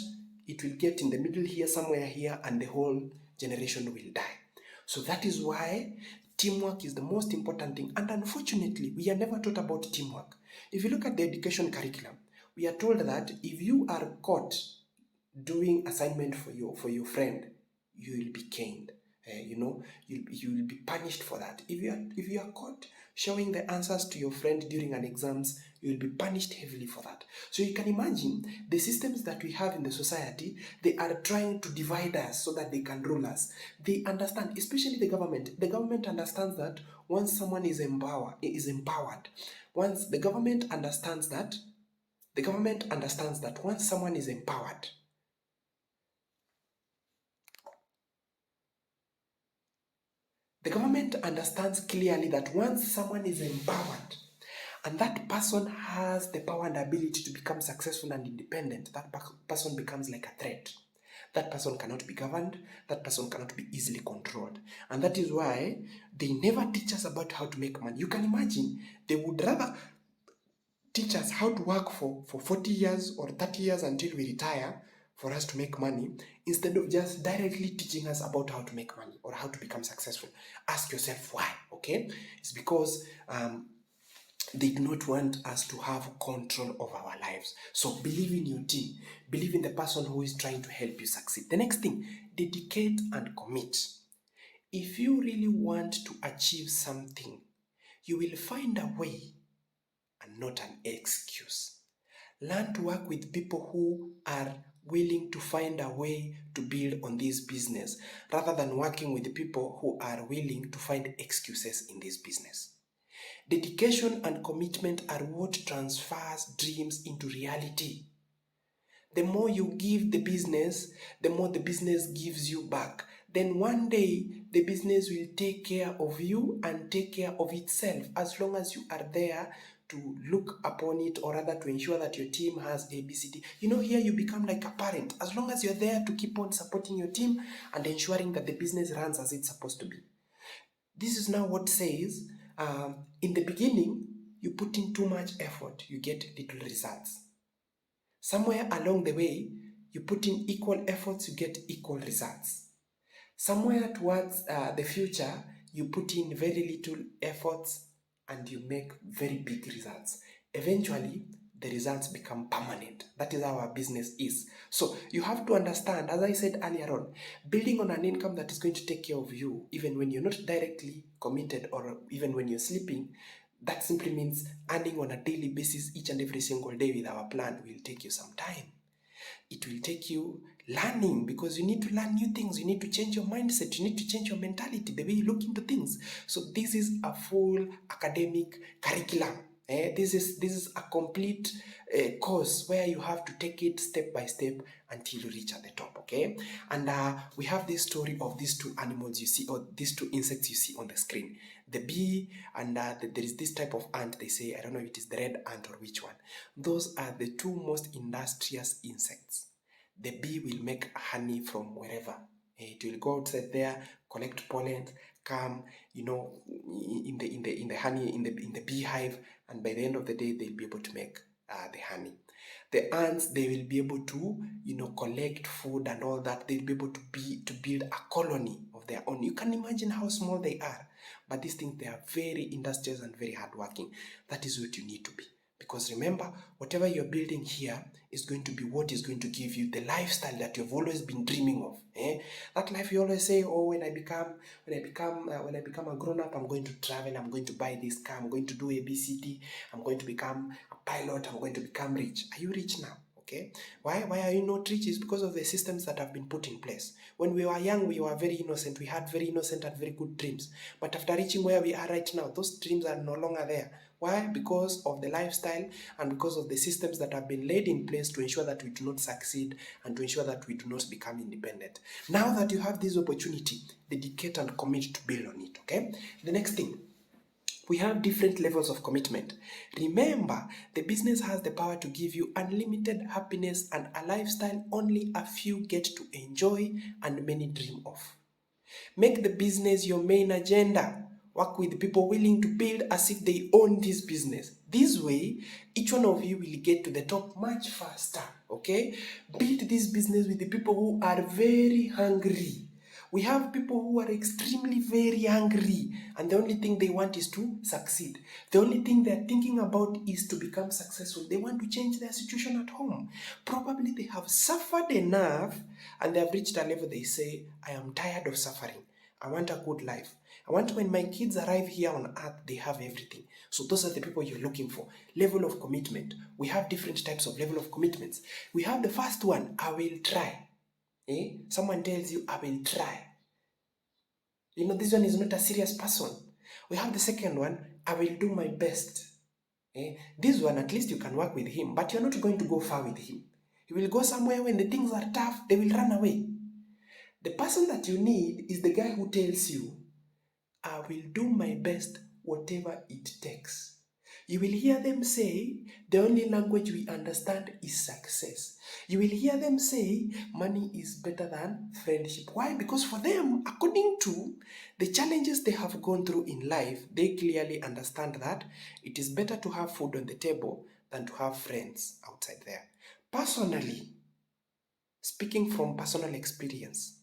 it will get in the middle here, somewhere here, and the whole generation will die. So that is why teamwork is the most important thing. And unfortunately, we are never taught about teamwork. If you look at the education curriculum, we are told that if you are caught doing assignment for your friend, you will be caned. You will be punished for that. If you are caught showing the answers to your friend during an exams, you will be punished heavily for that. So you can imagine the systems that we have in the society, they are trying to divide us so that they can rule us. They understand, especially the government. The government understands that once someone is empowered, once the government understands that, once someone is empowered, the government understands clearly that once someone is empowered and that person has the power and ability to become successful and independent, that person becomes like a threat. That person cannot be governed, that person cannot be easily controlled. And that is why they never teach us about how to make money. You can imagine, they would rather teach us how to work for 40 years or 30 years until we retire for us to make money, instead of just directly teaching us about how to make money or how to become successful. Ask yourself why, okay? It's because they do not want us to have control of our lives. So believe in your team. Believe in the person who is trying to help you succeed. The next thing, dedicate and commit. If you really want to achieve something, you will find a way and not an excuse. Learn to work with people who are willing to find a way to build on this business, rather than working with people who are willing to find excuses in this business. Dedication and commitment are what transfers dreams into reality. The more you give the business, the more the business gives you back. Then one day, the business will take care of you and take care of itself, as long as you are there to look upon it, or rather to ensure that your team has ABCD. Here you become like a parent, as long as you're there to keep on supporting your team and ensuring that the business runs as it's supposed to be. This is now what says, in the beginning, you put in too much effort, you get little results. Somewhere along the way, you put in equal efforts, you get equal results. Somewhere towards the future, you put in very little efforts and you make very big results. Eventually, the results become permanent. That is how our business is. So you have to understand, as I said earlier on, building on an income that is going to take care of you, even when you're not directly committed or even when you're sleeping, that simply means earning on a daily basis each and every single day with our plan will take you some time. It will take you learning, because you need to learn new things. You need to change your mindset. You need to change your mentality, the way you look into things. So this is a full academic curriculum. This is a complete course where you have to take it step by step until you reach at the top, okay? And we have this story of these two animals you see, or these two insects you see on the screen. The bee and there is this type of ant, they say, I don't know if it is the red ant or which one. Those are the two most industrious insects. The bee will make honey from wherever. It will go outside there, collect pollen, come, in the honey, in the beehive, and by the end of the day, they'll be able to make the honey. The ants, they will be able to, collect food and all that. They'll be able to build a colony of their own. You can imagine how small they are. But these things, they are very industrious and very hardworking. That is what you need to be. Because remember, whatever you're building here is going to be what is going to give you the lifestyle that you've always been dreaming of. That life you always say, oh, when I become a grown-up, I'm going to travel, I'm going to buy this car, I'm going to do ABCD, I'm going to become a pilot, I'm going to become rich. Are you rich now? Okay, why are you not rich? Is because of the systems that have been put in place. When we were young, we were very innocent. We had very innocent and very good dreams. But after reaching where we are right now, those dreams are no longer there. Why? Because of the lifestyle and because of the systems that have been laid in place to ensure that we do not succeed and to ensure that we do not become independent. Now that you have this opportunity, dedicate and commit to build on it. Okay. The next thing, we have different levels of commitment. Remember, the business has the power to give you unlimited happiness and a lifestyle only a few get to enjoy and many dream of. Make the business your main agenda. Work with people willing to build as if they own this business. This way, each one of you will get to the top much faster. Okay? Build this business with the people who are very hungry. We have people who are extremely very hungry and the only thing they want is to succeed. The only thing they're thinking about is to become successful. They want to change their situation at home. Probably they have suffered enough and they have reached a level they say, I am tired of suffering. I want a good life. I want when my kids arrive here on earth, they have everything. So those are the people you're looking for. Level of commitment. We have different types of level of commitments. We have the first one, I will try. Someone tells you, I will try. This one is not a serious person. We have the second one, I will do my best. This one, at least you can work with him, but you're not going to go far with him. He will go somewhere when the things are tough, they will run away. The person that you need is the guy who tells you, I will do my best, whatever it takes. You will hear them say, the only language we understand is success. You will hear them say, money is better than friendship. Why? Because for them, according to the challenges they have gone through in life, they clearly understand that it is better to have food on the table than to have friends outside there. Personally, speaking from personal experience,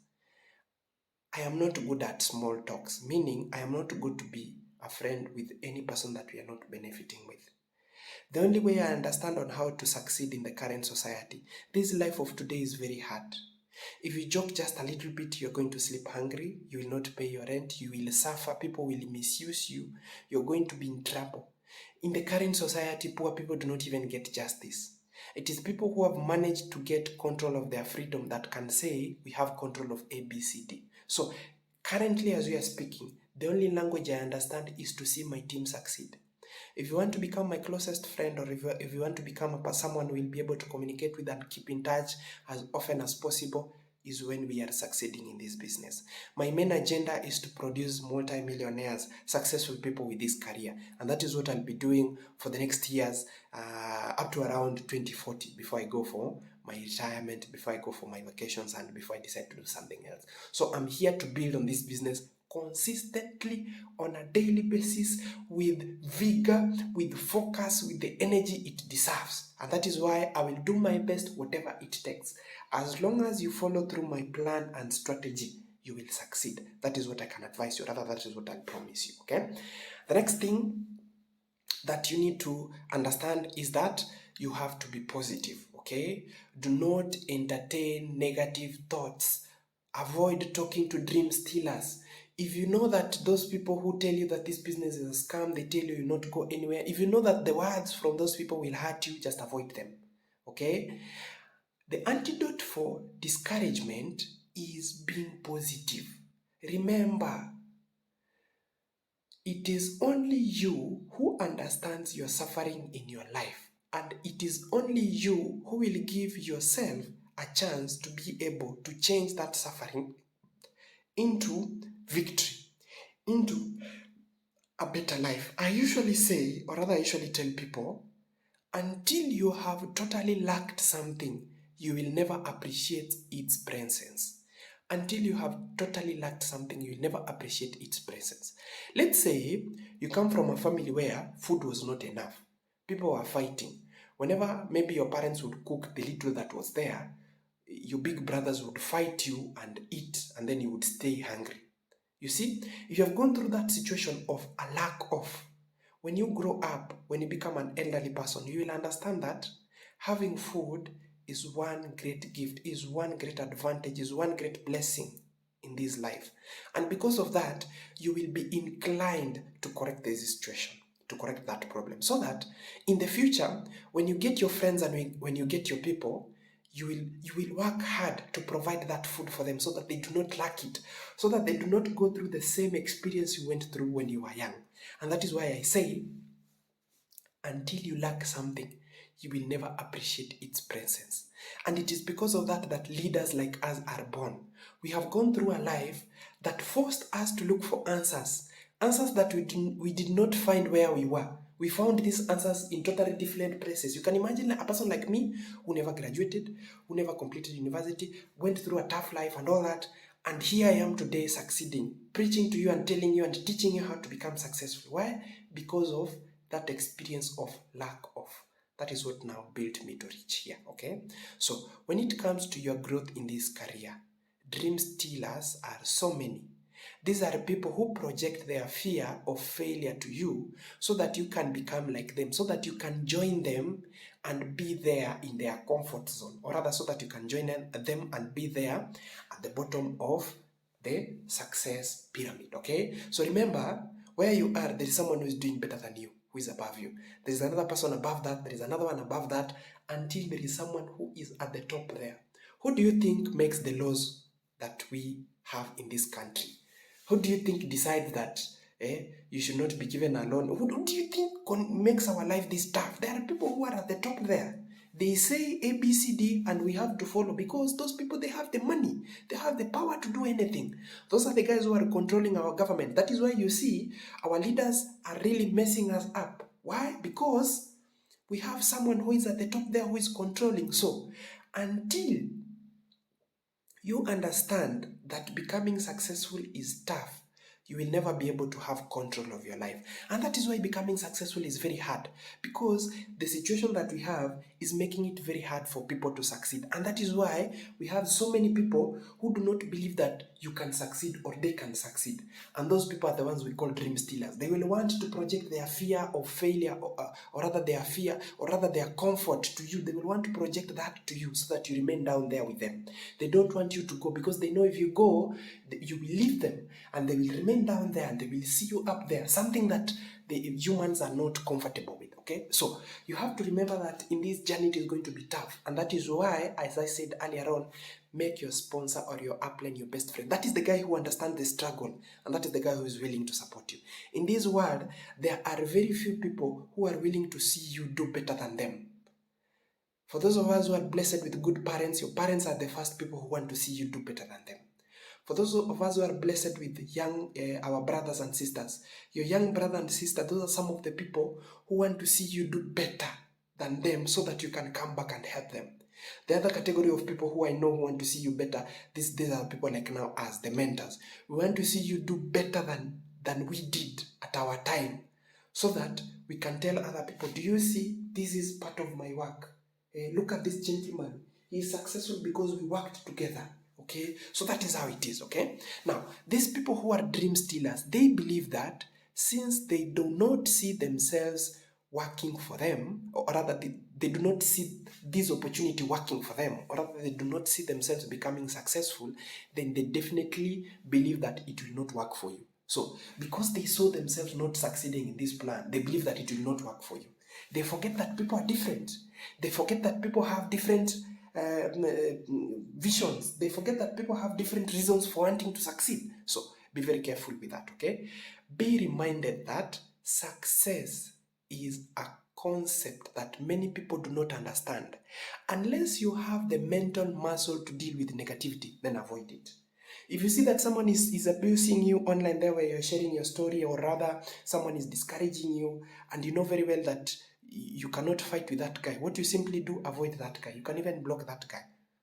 I am not good at small talks, meaning I am not good to be a friend with any person that we are not benefiting with. The only way I understand on how to succeed in the current society, this life of today is very hard. If you joke just a little bit, you're going to sleep hungry, you will not pay your rent, you will suffer, people will misuse you, you're going to be in trouble. In the current society, poor people do not even get justice. It is people who have managed to get control of their freedom that can say, we have control of ABCD. So, currently as we are speaking, the only language I understand is to see my team succeed. If you want to become my closest friend, or if you want to become someone who will be able to communicate with and keep in touch as often as possible, is when we are succeeding in this business. My main agenda is to produce multi-millionaires, successful people with this career. And that is what I'll be doing for the next years, up to around 2040, before I go for my retirement, before I go for my vacations, and before I decide to do something else. So I'm here to build on this business consistently on a daily basis with vigor, with focus, with the energy it deserves. And that is why I will do my best, whatever it takes. As long as you follow through my plan and strategy, you will succeed. That is what I can advise you. Rather, that is what I promise you. Okay. The next thing that you need to understand is that you have to be positive. Okay. Do not entertain negative thoughts. Avoid talking to dream stealers. If you know that those people who tell you that this business is a scam, they tell you not go anywhere. If you know that the words from those people will hurt you, just avoid them. Okay. The antidote for discouragement is being positive. Remember, it is only you who understands your suffering in your life, and it is only you who will give yourself a chance to be able to change that suffering into victory, into a better life. I usually say, or rather I usually tell people, until you have totally lacked something, you will never appreciate its presence. Until you have totally lacked something, you will never appreciate its presence. Let's say you come from a family where food was not enough. People were fighting. Whenever maybe your parents would cook the little that was there, your big brothers would fight you and eat, and then you would stay hungry. You see, if you have gone through that situation of a lack of, when you grow up, when you become an elderly person, you will understand that having food is one great gift, is one great advantage, is one great blessing in this life. And because of that, you will be inclined to correct the situation. to correct that problem, so that in the future, when you get your friends and when you get your people, you will work hard to provide that food for them, so that they do not lack it, so that they do not go through the same experience you went through when you were young. And that is why I say, until you lack something, you will never appreciate its presence. And it is because of that that leaders like us are born. We have gone through a life that forced us to look for answers that we did not find where we were. We found these answers in totally different places. You can imagine a person like me who never graduated, who never completed university, went through a tough life and all that, and here I am today succeeding, preaching to you and telling you and teaching you how to become successful. Why? Because of that experience of lack of. That is what now built me to reach here, okay? So when it comes to your growth in this career, dream stealers are so many. These are people who project their fear of failure to you so that you can become like them, so that you can join them and be there in their comfort zone, or rather so that you can join them and be there at the bottom of the success pyramid, okay? So remember, where you are, there is someone who is doing better than you, who is above you. There is another person above that, there is another one above that, until there is someone who is at the top there. Who do you think makes the laws that we have in this country? Who do you think decides that you should not be given a loan? Who do you think makes our life this tough? There are people who are at the top there. They say A, B, C, D, and we have to follow, because those people, they have the money. They have the power to do anything. Those are the guys who are controlling our government. That is why you see our leaders are really messing us up. Why? Because we have someone who is at the top there who is controlling. So until you understand that becoming successful is tough, you will never be able to have control of your life. And that is why becoming successful is very hard, because the situation that we have is making it very hard for people to succeed. And that is why we have so many people who do not believe that you can succeed or they can succeed. And those people are the ones we call dream stealers. They will want to project their fear of failure, or rather their fear, or rather their comfort to you. They will want to project that to you so that you remain down there with them. They don't want you to go, because they know if you go, you will leave them and they will remain down there and they will see you up there, something that the humans are not comfortable with, okay? So you have to remember that in this journey it is going to be tough, and that is why, as I said earlier on, make your sponsor or your upline your best friend. That is the guy who understands the struggle, and that is the guy who is willing to support you. In this world, there are very few people who are willing to see you do better than them. For those of us who are blessed with good parents, your parents are the first people who want to see you do better than them. For those of us who are blessed with our brothers and sisters, your young brother and sister, those are some of the people who want to see you do better than them so that you can come back and help them. The other category of people who I know who want to see you better, these are people like now us, the mentors. We want to see you do better than we did at our time, so that we can tell other people, do you see, this is part of my work. Look at this gentleman. He is successful because we worked together. Okay, so that is how it is. Okay, now these people who are dream stealers, they believe that since they do not see themselves working for them, or rather they do not see this opportunity working for them, or rather they do not see themselves becoming successful, then they definitely believe that it will not work for you. So because they saw themselves not succeeding in this plan, they believe that it will not work for you. They forget that people are different. They forget that people have different visions. They forget that people have different reasons for wanting to succeed. So be very careful with that, okay? Be reminded that success is a concept that many people do not understand. Unless you have the mental muscle to deal with negativity, then avoid it. If you see that someone is abusing you online there where you're sharing your story, or rather someone is discouraging you, and you know very well that you cannot fight with that guy, what you simply do, avoid that guy. You can even block that guy.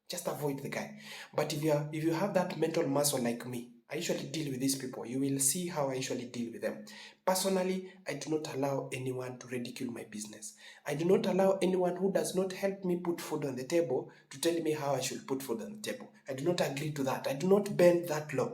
Just avoid the guy. But if you have that mental muscle like me, I usually deal with these people. You will see how I usually deal with them. Personally, I do not allow anyone to ridicule my business. I do not allow anyone who does not help me put food on the table to tell me how I should put food on the table. I do not agree to that. I do not bend that law.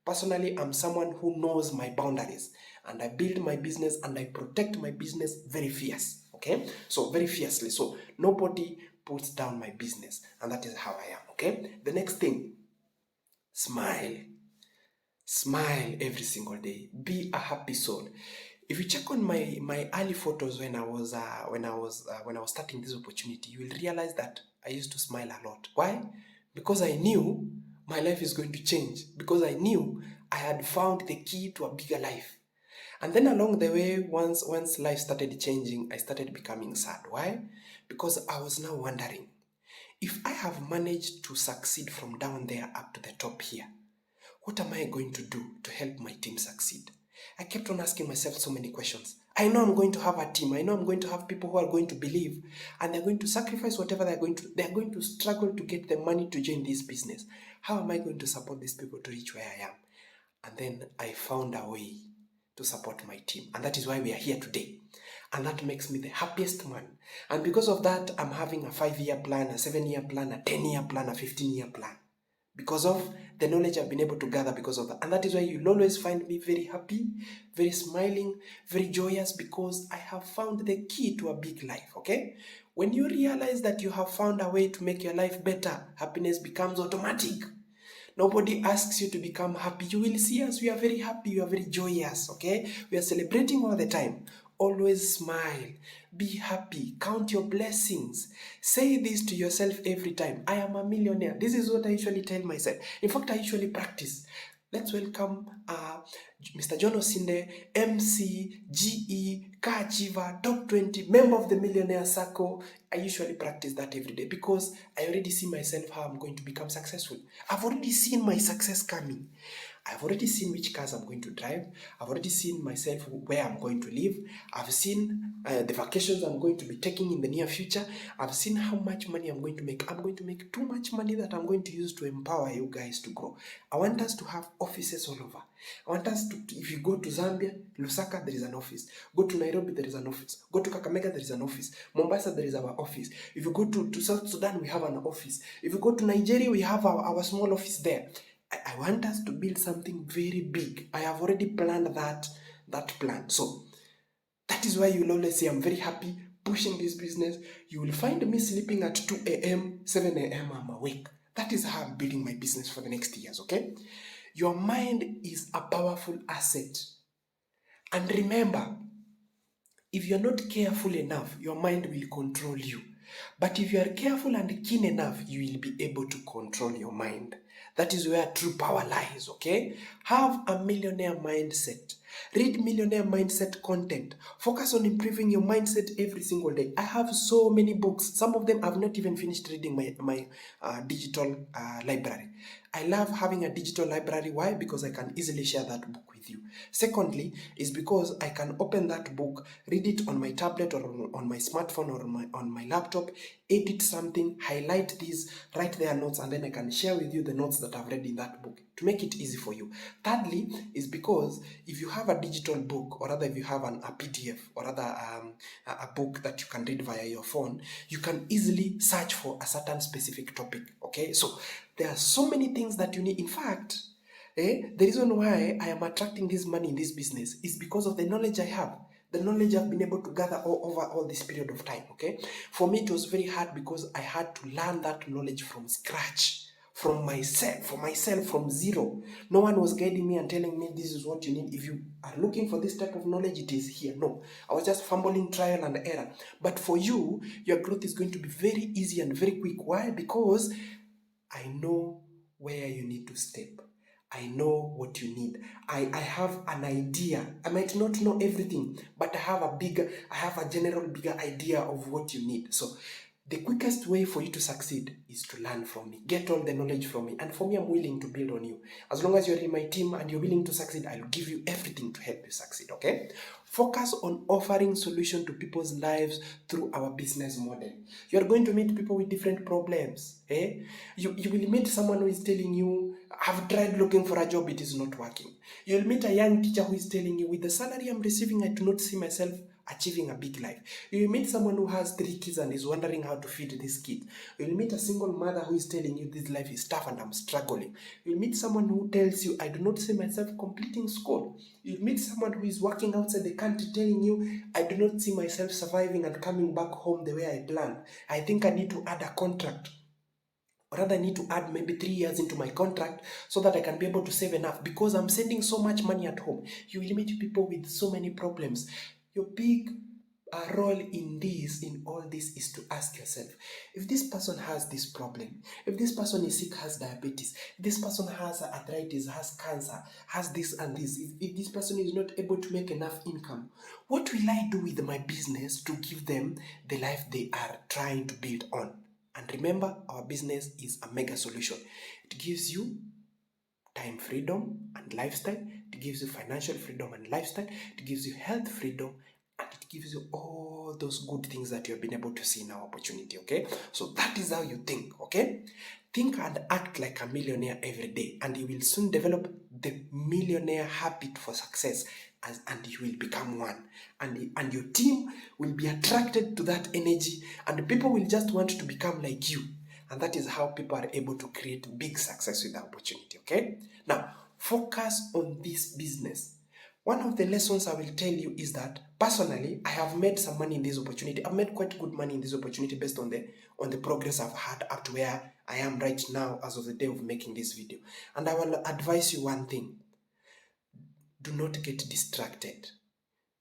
Personally, I'm someone who knows my boundaries, and I build my business and I protect my business very fierce. Okay? So very fiercely. So nobody puts down my business, and that is how I am. Okay? The next thing, smile. Smile every single day. Be a happy soul. If you check on my early photos when I was starting this opportunity, you will realize that I used to smile a lot. Why? Because I knew my life is going to change. Because I knew I had found the key to a bigger life. And then along the way, once life started changing, I started becoming sad. Why? Because I was now wondering, if I have managed to succeed from down there up to the top here, what am I going to do to help my team succeed? I kept on asking myself so many questions. I know I'm going to have a team. I know I'm going to have people who are going to believe, and they're going to sacrifice whatever they're going to struggle to get the money to join this business. How am I going to support these people to reach where I am? And then I found a way to support my team. And that is why we are here today. And that makes me the happiest man. And because of that, I'm having a 5-year plan, a 7-year plan, a 10-year plan, a 15-year plan. Because of the knowledge I've been able to gather because of that. And that is why you'll always find me very happy, very smiling, very joyous, because I have found the key to a big life, okay? When you realize that you have found a way to make your life better, happiness becomes automatic. Nobody asks you to become happy. You will see us, we are very happy, we are very joyous, okay? We are celebrating all the time. Always smile, be happy, count your blessings. Say this to yourself every time. I am a millionaire. This is what I usually tell myself. In fact, I usually practice. Let's welcome Mr. John Osinde, MC, GE, car achiever, top 20, member of the Millionaire Circle. I usually practice that every day because I already see myself how I'm going to become successful. I've already seen my success coming. I've already seen which cars I'm going to drive. I've already seen myself where I'm going to live. I've seen the vacations I'm going to be taking in the near future. I've seen how much money I'm going to make. I'm going to make too much money that I'm going to use to empower you guys to grow. I want us to have offices all over. I want us to, if you go to Zambia, Lusaka, there is an office. Go to Nairobi, there is an office. Go to Kakamega, there is an office. Mombasa, there is our office. If you go to South Sudan, we have an office. If you go to Nigeria, we have our small office there. I want us to build something very big. I have already planned that plan. So that is why you'll always say I'm very happy pushing this business. You will find me sleeping at 2 a.m., 7 a.m. I'm awake. That is how I'm building my business for the next years, okay? Your mind is a powerful asset. And remember, if you're not careful enough, your mind will control you. But if you are careful and keen enough, you will be able to control your mind. That is where true power lies, okay? Have a millionaire mindset. Read millionaire mindset content. Focus on improving your mindset every single day. I have so many books. Some of them I've not even finished reading my digital library. I love having a digital library. Why? Because I can easily share that book with you. Secondly, is because I can open that book, read it on my tablet or on my smartphone or on my laptop, edit something, highlight these, write their notes, and then I can share with you the notes that I've read in that book to make it easy for you. Thirdly, is because if you have a digital book, or rather if you have a PDF, or rather a book that you can read via your phone, you can easily search for a certain specific topic, okay? So there are so many things that you need. In fact, the reason why I am attracting this money in this business is because of the knowledge I have. The knowledge I've been able to gather over all this period of time, okay? For me, it was very hard because I had to learn that knowledge from scratch, from myself, from zero. No one was guiding me and telling me this is what you need. If you are looking for this type of knowledge, it is here. No, I was just fumbling trial and error. But for you, your growth is going to be very easy and very quick. Why? Because I know where you need to step. I know what you need. I have an idea. I might not know everything, but I have a general bigger idea of what you need. So the quickest way for you to succeed is to learn from me. Get all the knowledge from me. And for me, I'm willing to build on you. As long as you're in my team and you're willing to succeed, I'll give you everything to help you succeed, okay? Focus on offering solution to people's lives through our business model. You're going to meet people with different problems. You will meet someone who is telling you, I've tried looking for a job, it is not working. You'll meet a young teacher who is telling you, with the salary I'm receiving, I do not see myself achieving a big life. You'll meet someone who has 3 kids and is wondering how to feed this kid. You'll meet a single mother who is telling you this life is tough and I'm struggling. You'll meet someone who tells you, I do not see myself completing school. You'll meet someone who is working outside the country telling you, I do not see myself surviving and coming back home the way I planned. I think I need to add a contract or rather I need to add maybe 3 years into my contract so that I can be able to save enough because I'm sending so much money at home. You will meet people with so many problems. Your big role in all this is to ask yourself, if this person has this problem, if this person is sick, has diabetes, if this person has arthritis, has cancer, has this and this, if this person is not able to make enough income, what will I do with my business to give them the life they are trying to build on? And remember, our business is a mega solution. It gives you time freedom and lifestyle. It gives you financial freedom and lifestyle. It gives you health freedom, and it gives you all those good things that you have been able to see in our opportunity. Okay, so that is how you think. Okay, think and act like a millionaire every day, and you will soon develop the millionaire habit for success, and you will become one, and your team will be attracted to that energy, and people will just want to become like you. And that is how people are able to create big success with the opportunity. Okay, now focus on this business. One of the lessons I will tell you is that personally, I have made some money in this opportunity. I've made quite good money in this opportunity based on the progress I've had up to where I am right now as of the day of making this video. And I will advise you one thing: do not get distracted.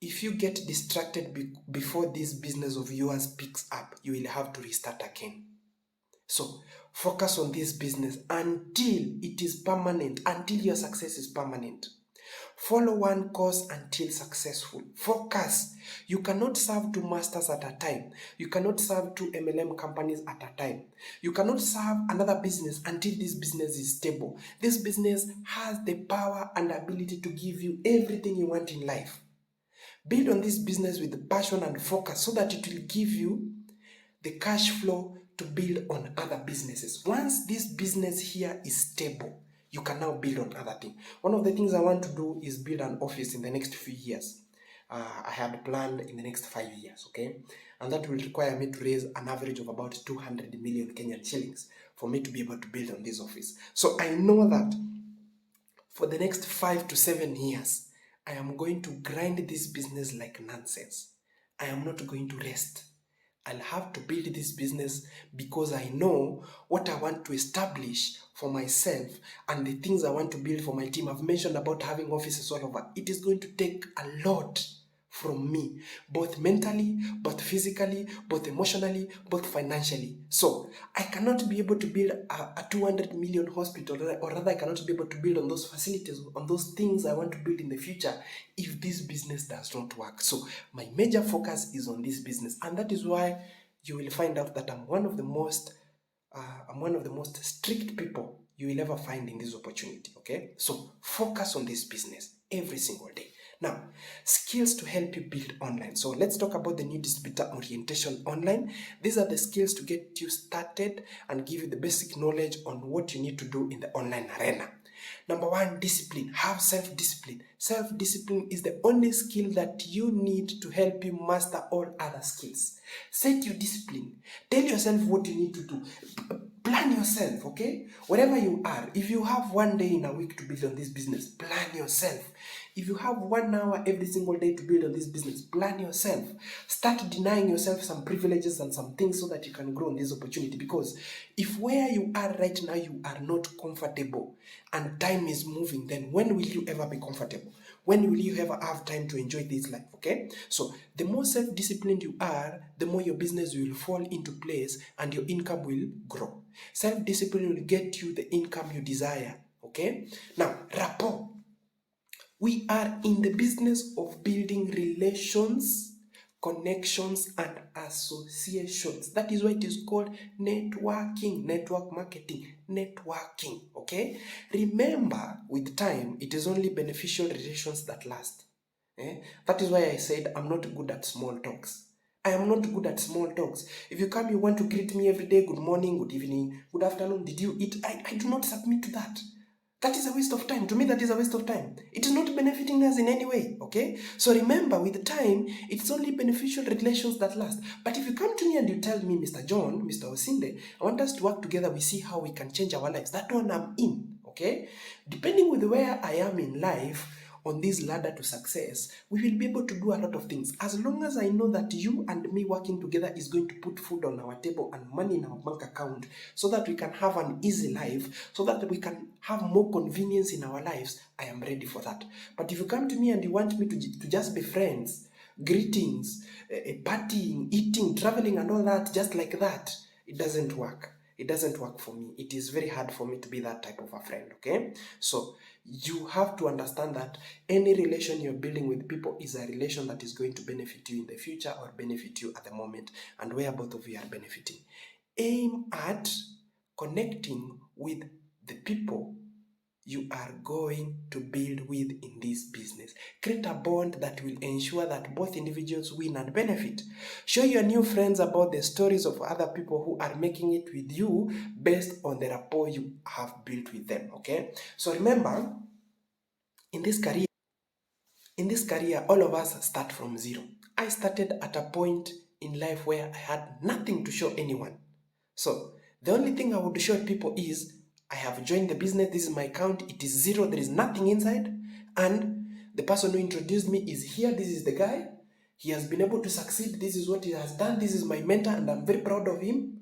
If you get distracted before this business of yours picks up, you will have to restart again. So focus on this business until it is permanent, until your success is permanent. Follow one course until successful. Focus. You cannot serve 2 masters at a time. You cannot serve 2 MLM companies at a time. You cannot serve another business until this business is stable. This business has the power and ability to give you everything you want in life. Build on this business with passion and focus so that it will give you the cash flow to build on other businesses. Once this business here is stable, you can now build on other things. One of the things I want to do is build an office in the next few years. I had planned in the next 5 years, okay? And that will require me to raise an average of about 200 million Kenyan shillings for me to be able to build on this office. So I know that for the next 5 to 7 years, I am going to grind this business like nonsense. I am not going to rest. I'll have to build this business because I know what I want to establish for myself and the things I want to build for my team. I've mentioned about having offices all over. It is going to take a lot from me, both mentally, both physically, both emotionally, both financially. So I cannot be able to build a 200 million hospital, or rather I cannot be able to build on those facilities, on those things I want to build in the future if this business does not work. So my major focus is on this business, and that is why you will find out that I'm one of the most strict people you will ever find in this opportunity. Okay, so focus on this business every single day. Now, skills to help you build online. So let's talk about the new distributor orientation online. These are the skills to get you started and give you the basic knowledge on what you need to do in the online arena. Number 1, discipline. Have self-discipline. Self-discipline is the only skill that you need to help you master all other skills. Set your discipline. Tell yourself what you need to do. Plan yourself, okay? Wherever you are, if you have 1 day in a week to build on this business, plan yourself. If you have 1 hour every single day to build on this business, plan yourself. Start denying yourself some privileges and some things so that you can grow in this opportunity. Because if where you are right now, you are not comfortable and time is moving, then when will you ever be comfortable? When will you ever have time to enjoy this life, okay? So the more self-disciplined you are, the more your business will fall into place and your income will grow. Self-discipline will get you the income you desire, okay? Now, rapport. We are in the business of building relations, connections, and associations. That is why it is called networking, network marketing, networking, okay? Remember, with time, it is only beneficial relations that last. That is why I said I'm not good at small talks. I am not good at small talks. If you come, you want to greet me every day, good morning, good evening, good afternoon, did you eat? I do not submit to that. That is a waste of time. To me, that is a waste of time. It is not benefiting us in any way, okay? So remember, with time, it's only beneficial relations that last. But if you come to me and you tell me, Mr. John, Mr. Osinde, I want us to work together, we see how we can change our lives. That one I'm in, okay? Depending with where I am in life, on this ladder to success, we will be able to do a lot of things. As long as I know that you and me working together is going to put food on our table and money in our bank account so that we can have an easy life, so that we can have more convenience in our lives, I am ready for that. But if you come to me and you want me to just be friends, greetings, partying, eating, traveling and all that, just like that, it doesn't work. It doesn't work for me. It is very hard for me to be that type of a friend, okay? So you have to understand that any relation you're building with people is a relation that is going to benefit you in the future or benefit you at the moment, and where both of you are benefiting. Aim at connecting with the people you are going to build with in this business. Create a bond that will ensure that both individuals win and benefit. Show your new friends about the stories of other people who are making it with you based on the rapport you have built with them, okay? So remember, in this career, all of us start from zero. I started at a point in life where I had nothing to show anyone. So the only thing I would show people is I have joined the business, this is my account, it is zero, there is nothing inside, and the person who introduced me is here, this is the guy, he has been able to succeed, this is what he has done, this is my mentor, and I'm very proud of him,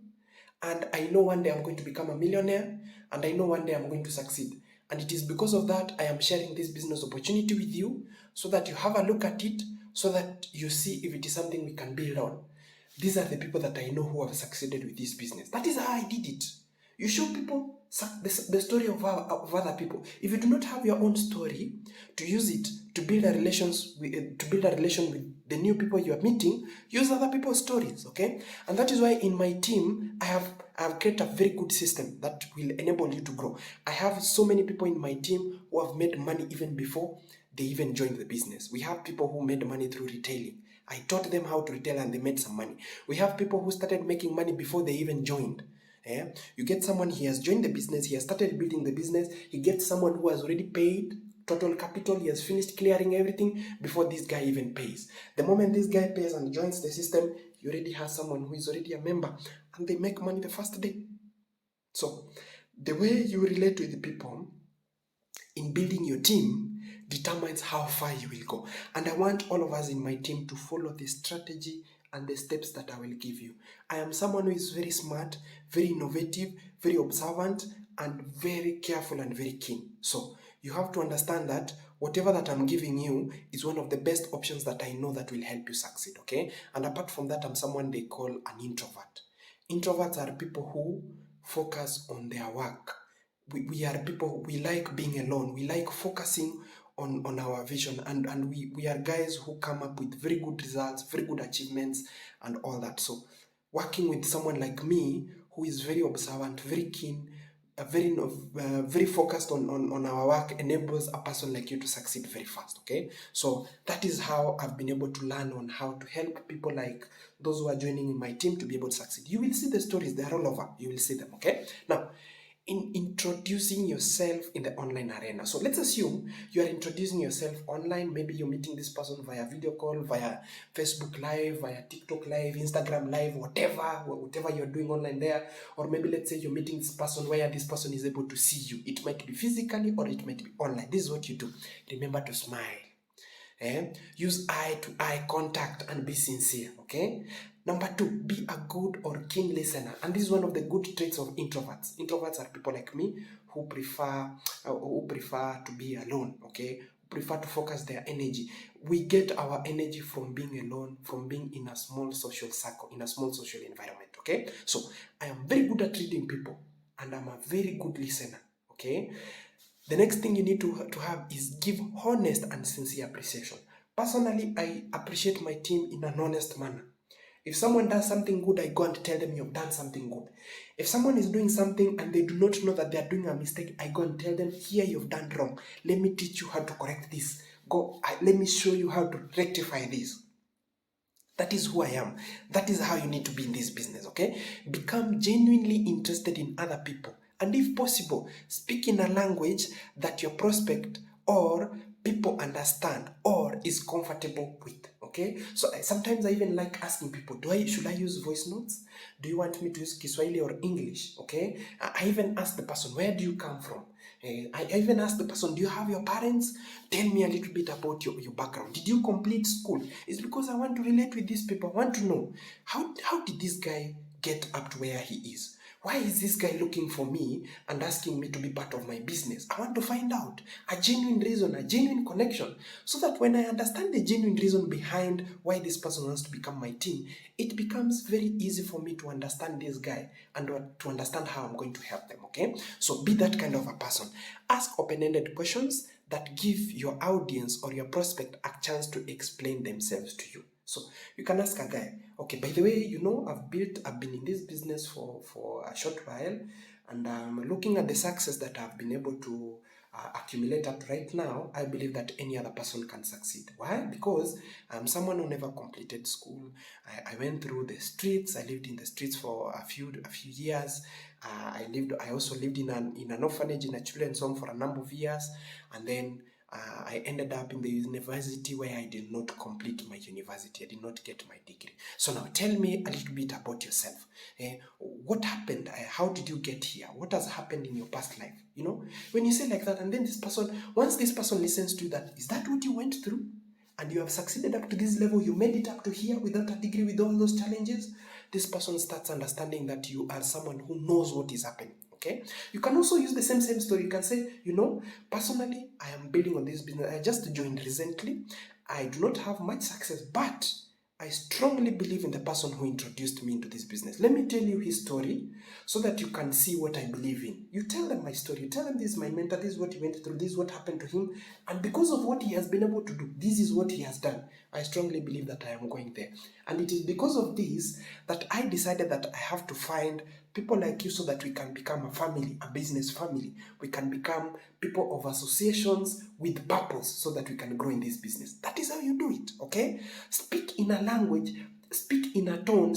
and I know one day I'm going to become a millionaire, and I know one day I'm going to succeed. And it is because of that I am sharing this business opportunity with you, so that you have a look at it, so that you see if it is something we can build on. These are the people that I know who have succeeded with this business. That is how I did it. You show people the story of other people. If you do not have your own story to use it to build a relation with the new people you are meeting, use other people's stories, okay? And that is why in my team I have created a very good system that will enable you to grow. I have so many people in my team who have made money even before they even joined the business. We have people who made money through retailing. I taught them how to retail and they made some money. We have people who started making money before they even joined. Yeah? You get someone, he has joined the business, he has started building the business, he gets someone who has already paid total capital, he has finished clearing everything before this guy even pays. The moment this guy pays and joins the system, you already have someone who is already a member and they make money the first day. So the way you relate with the people in building your team determines how far you will go. And I want all of us in my team to follow the strategy and the steps that I will give you. I am someone who is very smart, very innovative, very observant, and very careful and very keen. So you have to understand that whatever that I'm giving you is one of the best options that I know that will help you succeed, okay? And apart from that, I'm someone they call an introvert. Introverts are people who focus on their work. We are people, we like being alone. We like focusing on our vision, and we are guys who come up with very good results, very good achievements and all that. So working with someone like me who is very observant, very keen, very focused on our work enables a person like you to succeed very fast, okay? So that is how I've been able to learn on how to help people like those who are joining in my team to be able to succeed. You will see the stories, they are all over. You will see them, okay? Now, in introducing yourself in the online arena. So let's assume you are introducing yourself online. Maybe you're meeting this person via video call, via Facebook Live, via TikTok Live, Instagram Live, whatever you're doing online there. Or maybe let's say you're meeting this person where this person is able to see you. It might be physically or it might be online. This is what you do. Remember to smile. Use eye-to-eye contact and be sincere, okay? Number 2, be a good or keen listener. And this is one of the good traits of introverts. Introverts are people like me who prefer to be alone, okay? Who prefer to focus their energy. We get our energy from being alone, from being in a small social circle, in a small social environment, okay? So I am very good at reading people and I'm a very good listener, okay? The next thing you need to have is give honest and sincere appreciation. Personally, I appreciate my team in an honest manner. If someone does something good, I go and tell them you've done something good. If someone is doing something and they do not know that they are doing a mistake, I go and tell them, here you've done wrong. Let me teach you how to correct this. Let me show you how to rectify this. That is who I am. That is how you need to be in this business, okay? Become genuinely interested in other people. And if possible, speak in a language that your prospect or people understand or is comfortable with, okay? So sometimes I even like asking people, should I use voice notes? Do you want me to use Kiswahili or English, okay? I even ask the person, where do you come from? I even asked the person, do you have your parents? Tell me a little bit about your background. Did you complete school? It's because I want to relate with these people. I want to know, how did this guy get up to where he is? Why is this guy looking for me and asking me to be part of my business? I want to find out a genuine reason, a genuine connection, so that when I understand the genuine reason behind why this person wants to become my team, it becomes very easy for me to understand this guy and to understand how I'm going to help them, okay? So be that kind of a person. Ask open-ended questions that give your audience or your prospect a chance to explain themselves to you. So you can ask a guy, okay, by the way, I've been in this business for a short while, and looking at the success that I've been able to accumulate up right now, I believe that any other person can succeed. Why? Because I'm someone who never completed school. I went through the streets. I lived in the streets for a few years. I also lived in an orphanage, in a children's home, for a number of years, and then I ended up in the university where I did not complete my university. I did not get my degree. So now tell me a little bit about yourself. What happened? How did you get here? What has happened in your past life? When you say like that, and then once this person listens to that, is that what you went through? And you have succeeded up to this level, you made it up to here without a degree, with all those challenges, this person starts understanding that you are someone who knows what is happening. Okay, you can also use the same story. You can say, personally, I am building on this business. I just joined recently. I do not have much success, but I strongly believe in the person who introduced me into this business. Let me tell you his story so that you can see what I believe in. You tell them my story. You tell them, this is my mentor, this is what he went through, this is what happened to him, and because of what he has been able to do, this is what he has done. I strongly believe that I am going there. And it is because of this that I decided that I have to find people like you so that we can become a family, a business family. We can become people of associations with purpose so that we can grow in this business. That is how you do it, okay? Speak in a language, speak in a tone,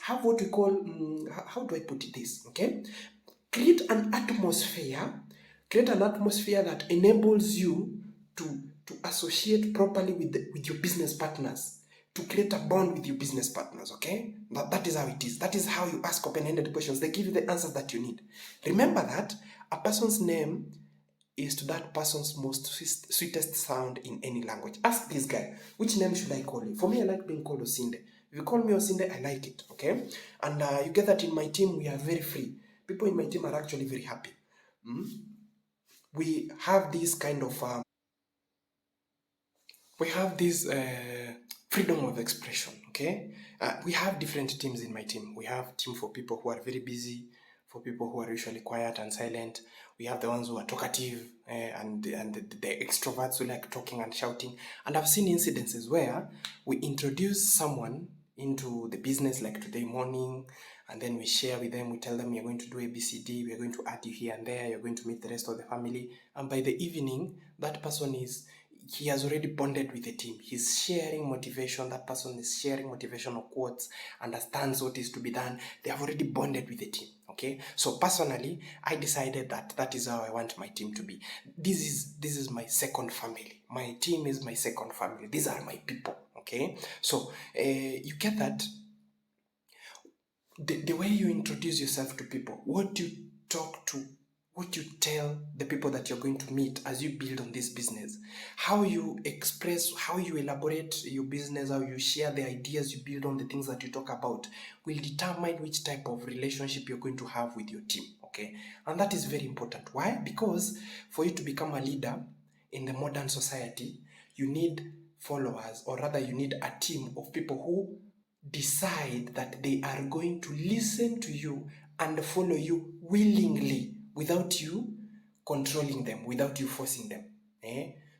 have what we call, how do I put this, okay? Create an atmosphere that enables you to associate properly with your business partners, to create a bond with your business partners, okay? That is how it is. That is how you ask open-ended questions. They give you the answers that you need. Remember that a person's name is to that person's most sweetest sound in any language. Ask this guy, which name should I call you? For me, I like being called Osinde. If you call me Osinde, I like it, okay? And you get that in my team, we are very free. People in my team are actually very happy. We have this kind of freedom of expression, okay? We have different teams in my team. We have team for people who are very busy, for people who are usually quiet and silent. We have the ones who are talkative, and the extroverts who like talking and shouting. And I've seen incidences where we introduce someone into the business, like today morning, and then we share with them. We tell them, you're going to do ABCD, we're going to add you here and there, you're going to meet the rest of the family. And by the evening, that person he has already bonded with the team. He's sharing motivation. That person is sharing motivational quotes, understands what is to be done. They have already bonded with the team. Okay. So personally, I decided that is how I want my team to be. This is my second family. My team is my second family. These are my people. Okay. So you get that. The way you introduce yourself to people, what you talk to, what you tell the people that you're going to meet as you build on this business, how you express, how you elaborate your business, how you share the ideas you build on, the things that you talk about, will determine which type of relationship you're going to have with your team, okay? And that is very important. Why? Because for you to become a leader in the modern society, you need followers, or rather you need a team of people who decide that they are going to listen to you and follow you willingly, without you controlling them, without you forcing them.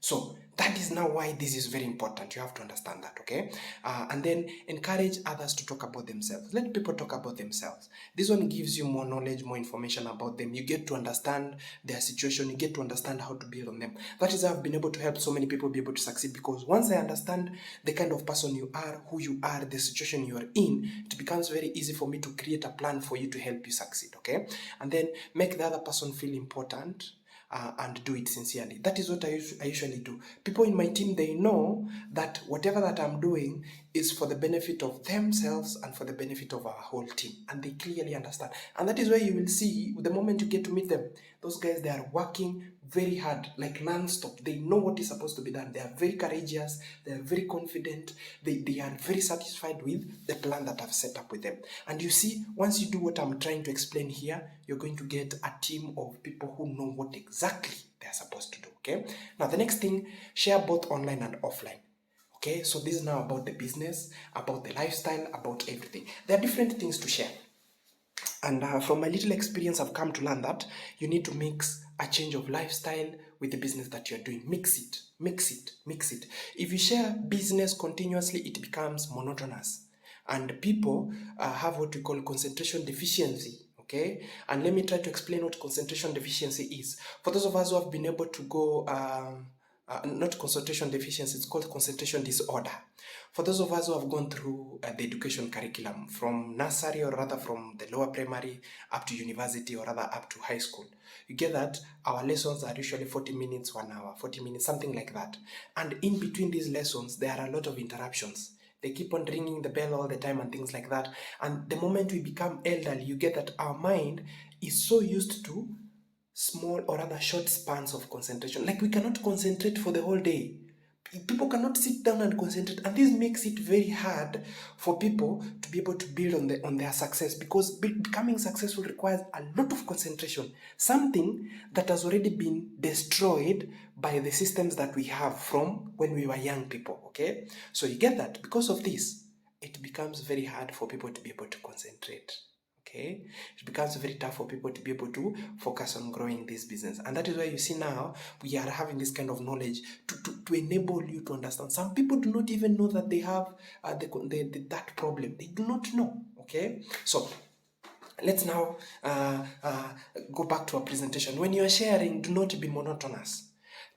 So that is now why this is very important. You have to understand that, okay? And then encourage others to talk about themselves. Let people talk about themselves. This one gives you more knowledge, more information about them. You get to understand their situation. You get to understand how to build on them. That is how I've been able to help so many people be able to succeed, because once I understand the kind of person you are, who you are, the situation you are in, it becomes very easy for me to create a plan for you to help you succeed, okay? And then make the other person feel important. and do it sincerely. That is what I usually do. People in my team, they know that whatever that I'm doing is for the benefit of themselves and for the benefit of our whole team, and they clearly understand. And that is why you will see the moment you get to meet them, those guys, they are working very hard, like non-stop. They know what is supposed to be done. They are very courageous, they are very confident, they are very satisfied with the plan that I've set up with them. And you see, once you do what I'm trying to explain here, you're going to get a team of people who know what exactly they're supposed to do. Okay, now the next thing, share both online and offline. Okay, so this is now about the business, about the lifestyle, about everything. There are different things to share. And from my little experience, I've come to learn that you need to mix a change of lifestyle with the business that you're doing. Mix it, mix it, mix it. If you share business continuously, it becomes monotonous. And people have what we call concentration deficiency. Okay, and let me try to explain what concentration deficiency is. For those of us who have been able to go, not concentration deficiency, it's called concentration disorder. For those of us who have gone through the education curriculum from nursery, or rather from the lower primary up to university, or rather up to high school, you get that our lessons are usually 40 minutes, 1 hour, 40 minutes, something like that. And in between these lessons, there are a lot of interruptions. They keep on ringing the bell all the time and things like that. And the moment we become elderly, you get that our mind is so used to small or rather short spans of concentration. Like we cannot concentrate for the whole day. People cannot sit down and concentrate, and this makes it very hard for people to be able to build on their success, because becoming successful requires a lot of concentration, something that has already been destroyed by the systems that we have from when we were young people. Okay, so you get that because of this, it becomes very hard for people to be able to concentrate. Okay, it becomes very tough for people to be able to focus on growing this business. And that is why you see now we are having this kind of knowledge to enable you to understand. Some people do not even know that they have that problem. They do not know. Okay, so let's now go back to our presentation. When you are sharing, do not be monotonous.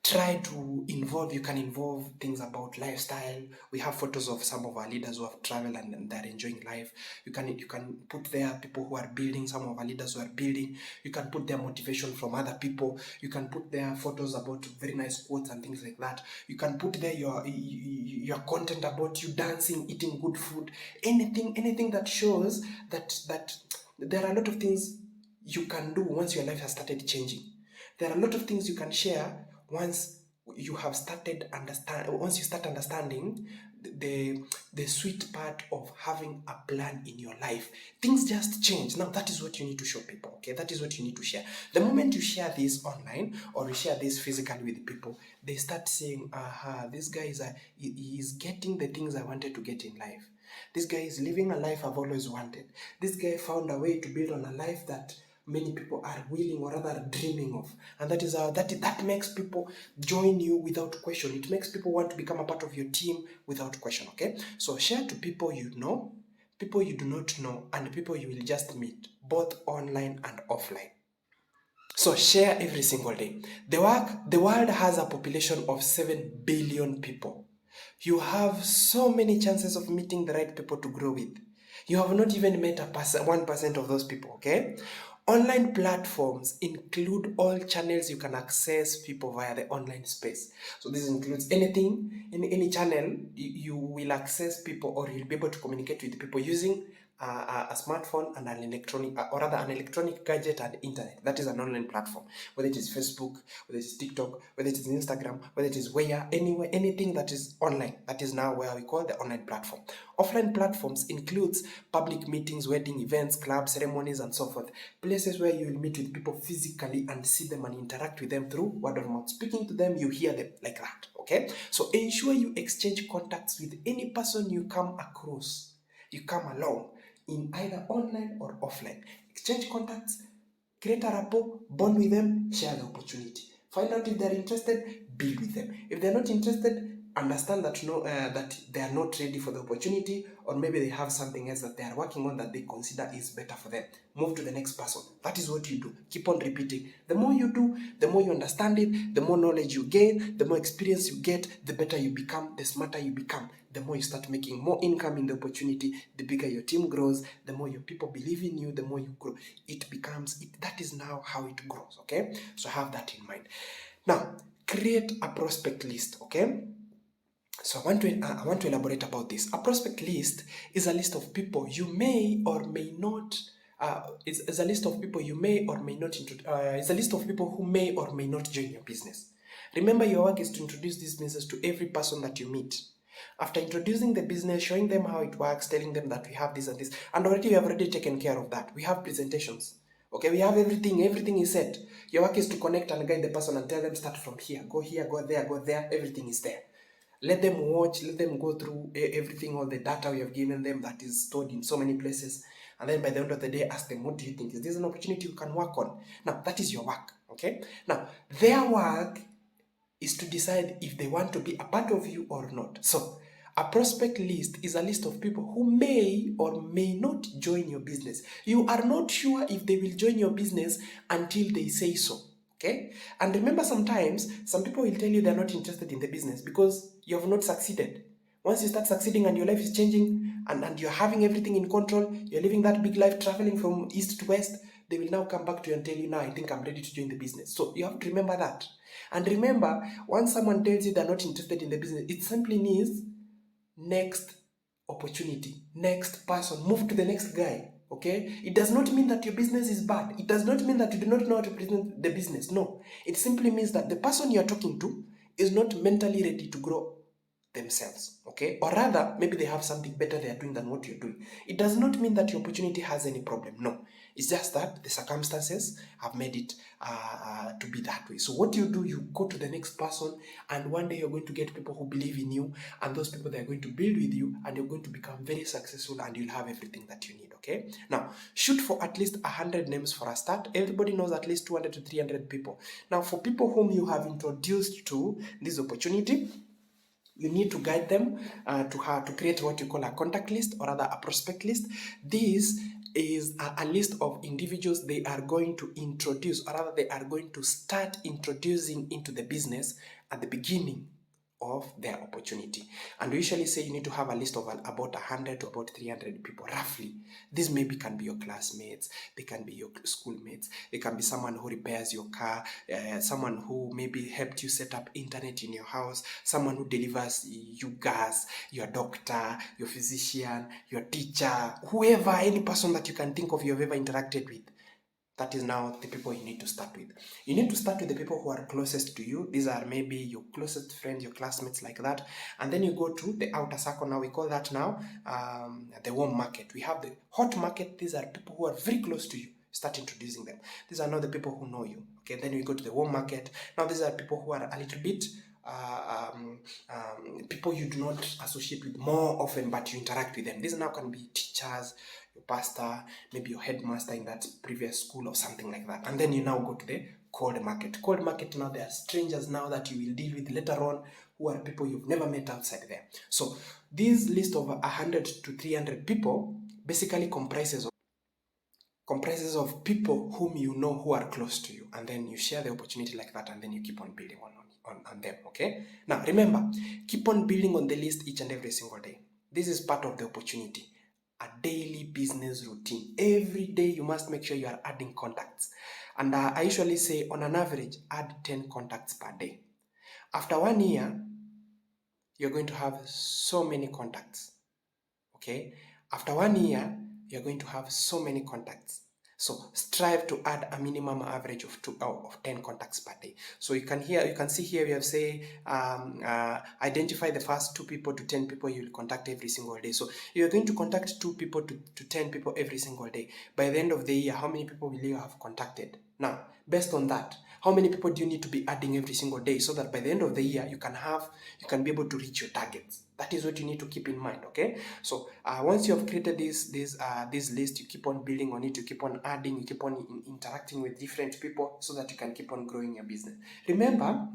Try to involve, you can involve things about lifestyle. We have photos of some of our leaders who have traveled and they're enjoying life. You can put there people who are building, some of our leaders who are building. You can put their motivation from other people. You can put there photos about very nice quotes and things like that. You can put there your content about you dancing, eating good food, anything that shows that there are a lot of things you can do once your life has started changing. There are a lot of things you can share once you have started once you start understanding the sweet part of having a plan in your life. Things just change. Now that is what you need to show people. Okay, that is what you need to share. The moment you share this online or you share this physically with people, they start saying, this guy is getting the things I wanted to get in life. This guy is living a life I've always wanted. This guy found a way to build on a life that many people are willing or rather dreaming of. And that is that makes people join you without question. It makes people want to become a part of your team without question. Okay, so share to people you know, people you do not know, and people you will just meet, both online and offline. So share every single day. The world has a population of 7 billion people. You have so many chances of meeting the right people to grow with. You have not even met 1% of those people, okay? Online platforms include all channels you can access people via the online space. So this includes anything, any channel you will access people, or you'll be able to communicate with people using a smartphone and an electronic gadget and internet. That is an online platform. Whether it is Facebook, whether it is TikTok, whether it is Instagram, whether it is anywhere, anything that is online. That is now where we call the online platform. Offline platforms includes public meetings, wedding events, clubs, ceremonies, and so forth. Places where you will meet with people physically and see them and interact with them through word of mouth. Speaking to them, you hear them like that. Okay? So ensure you exchange contacts with any person you come across, you come along, in either online or offline. Exchange contacts, create a rapport, bond with them, share the opportunity. Find out if they're interested, build with them. If they're not interested, understand that that they are not ready for the opportunity, or maybe they have something else that they are working on that they consider is better for them, move to the next person. That is what you do. Keep on repeating. The more you do, the more you understand it, the more knowledge you gain, the more experience you get, the better you become, the smarter you become, the more you start making more income in the opportunity, the bigger your team grows, the more your people believe in you, the more you grow. That is now how it grows. Okay, so have that in mind. Now create a prospect list. Okay, so I want to elaborate about this. A prospect list is a list of people you may or may not. It's a list of people you may or may not. It's a list of people who may or may not join your business. Remember, your work is to introduce this business to every person that you meet. After introducing the business, showing them how it works, telling them that we have this and this, and already we have already taken care of that. We have presentations. Okay, we have everything. Everything is set. Your work is to connect and guide the person and tell them start from here, go here, go there, go there. Everything is there. Let them watch, let them go through everything, all the data we have given them that is stored in so many places. And then by the end of the day, ask them, what do you think? Is this an opportunity you can work on? Now, that is your work, okay? Now, their work is to decide if they want to be a part of you or not. So, a prospect list is a list of people who may or may not join your business. You are not sure if they will join your business until they say so. Okay? And remember, sometimes some people will tell you they're not interested in the business because you have not succeeded. Once you start succeeding and your life is changing and you're having everything in control, you're living that big life, traveling from east to west, they will now come back to you and tell you, now I think I'm ready to join the business. So you have to remember that. And remember, once someone tells you they're not interested in the business, it simply means next opportunity, next person, move to the next guy. Okay, it does not mean that your business is bad. It does not mean that you do not know how to present the business. No, it simply means that the person you are talking to is not mentally ready to grow themselves. Okay, or rather, maybe they have something better they are doing than what you're doing. It does not mean that your opportunity has any problem. No, it's just that the circumstances have made it to be that way. So what you do, you go to the next person, and one day you're going to get people who believe in you, and those people, they are going to build with you, and you're going to become very successful, and you'll have everything that you need. Okay, now shoot for at least 100 names for a start. Everybody knows at least 200 to 300 people. Now, for people whom you have introduced to this opportunity, you need to guide them to create what you call a contact list, or rather a prospect list. This is a list of individuals they are going to introduce, or rather they are going to start introducing into the business at the beginning of their opportunity. And we usually say you need to have a list of about 100 to about 300 people, roughly. These maybe can be your classmates, they can be your schoolmates, they can be someone who repairs your car, someone who maybe helped you set up internet in your house, someone who delivers you gas, your doctor, your physician, your teacher, whoever, any person that you can think of you have ever interacted with. That is now the people you need to start with. You need to start with the people who are closest to you. These are maybe your closest friends, your classmates, like that. And then you go to the outer circle. Now we call that now the warm market. We have the hot market. These are people who are very close to you. Start introducing them. These are not the people who know you. Okay, then we go to the warm market. Now these are people who are a little bit people you do not associate with more often, but you interact with them. These now can be teachers, your pastor, maybe your headmaster in that previous school or something like that. And then you now go to the cold market. Cold market, now there are strangers now that you will deal with later on, who are people you've never met outside there. So this list of 100 to 300 people basically comprises of people whom you know who are close to you, and then you share the opportunity like that, and then you keep on building on them. Okay, now remember, keep on building on the list each and every single day. This is part of the opportunity. A daily business routine. Every day you must make sure you are adding contacts, and I usually say on an average add 10 contacts per day. After 1 year you're going to have so many contacts. Okay, after 1 year you're going to have so many contacts. So strive to add a minimum average of 10 contacts per day. So you can see here we have say identify the first 2 people to 10 people you will contact every single day. So you're going to contact 2 people to 10 people every single day. By the end of the year, how many people will you have contacted? Now, based on that, how many people do you need to be adding every single day, so that by the end of the year you can be able to reach your targets? That is what you need to keep in mind. Okay, so once you have created this list, you keep on building on it, you keep on adding, you keep on interacting with different people, so that you can keep on growing your business. Remember,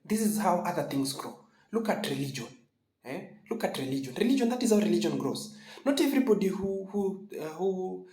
this is how other things grow. Look at religion. Look at religion. Religion, that is how religion grows. Not everybody who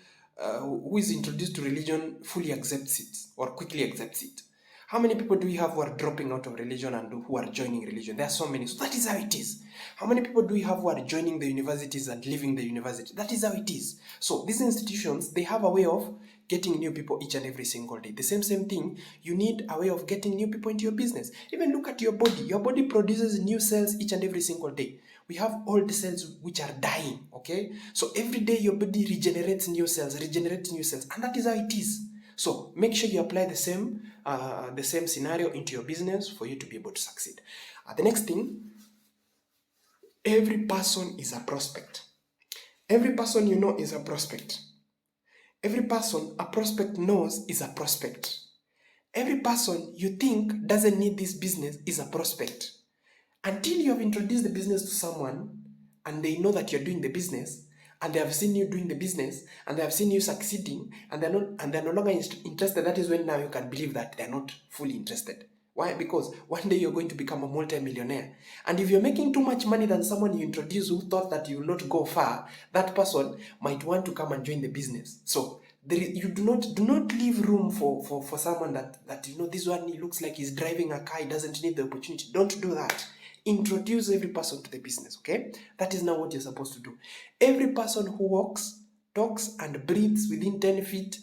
is introduced to religion fully accepts it or quickly accepts it. How many people do we have who are dropping out of religion and who are joining religion? There are so many. So that is how it is. How many people do we have who are joining the universities and leaving the university? That is how it is. So these institutions, they have a way of getting new people each and every single day. The same thing, you need a way of getting new people into your business. Even look at your body. Your body produces new cells each and every single day. We have old cells which are dying, okay? So every day your body regenerates new cells, and that is how it is. So make sure you apply the same scenario into your business for you to be able to succeed. The next thing, every person is a prospect. Every person you know is a prospect. Every person a prospect knows is a prospect. Every person you think doesn't need this business is a prospect. Until you have introduced the business to someone and they know that you're doing the business and they have seen you doing the business and they have seen you succeeding and they're no longer interested, that is when now you can believe that they're not fully interested. Why? Because one day you're going to become a multi-millionaire. And if you're making too much money than someone you introduced who thought that you will not go far, that person might want to come and join the business. So you do not leave room for someone that you know, this one, he looks like he's driving a car, he doesn't need the opportunity. Don't do that. Introduce every person to the business, okay? That is now what you're supposed to do. Every person who walks, talks, and breathes within 10 feet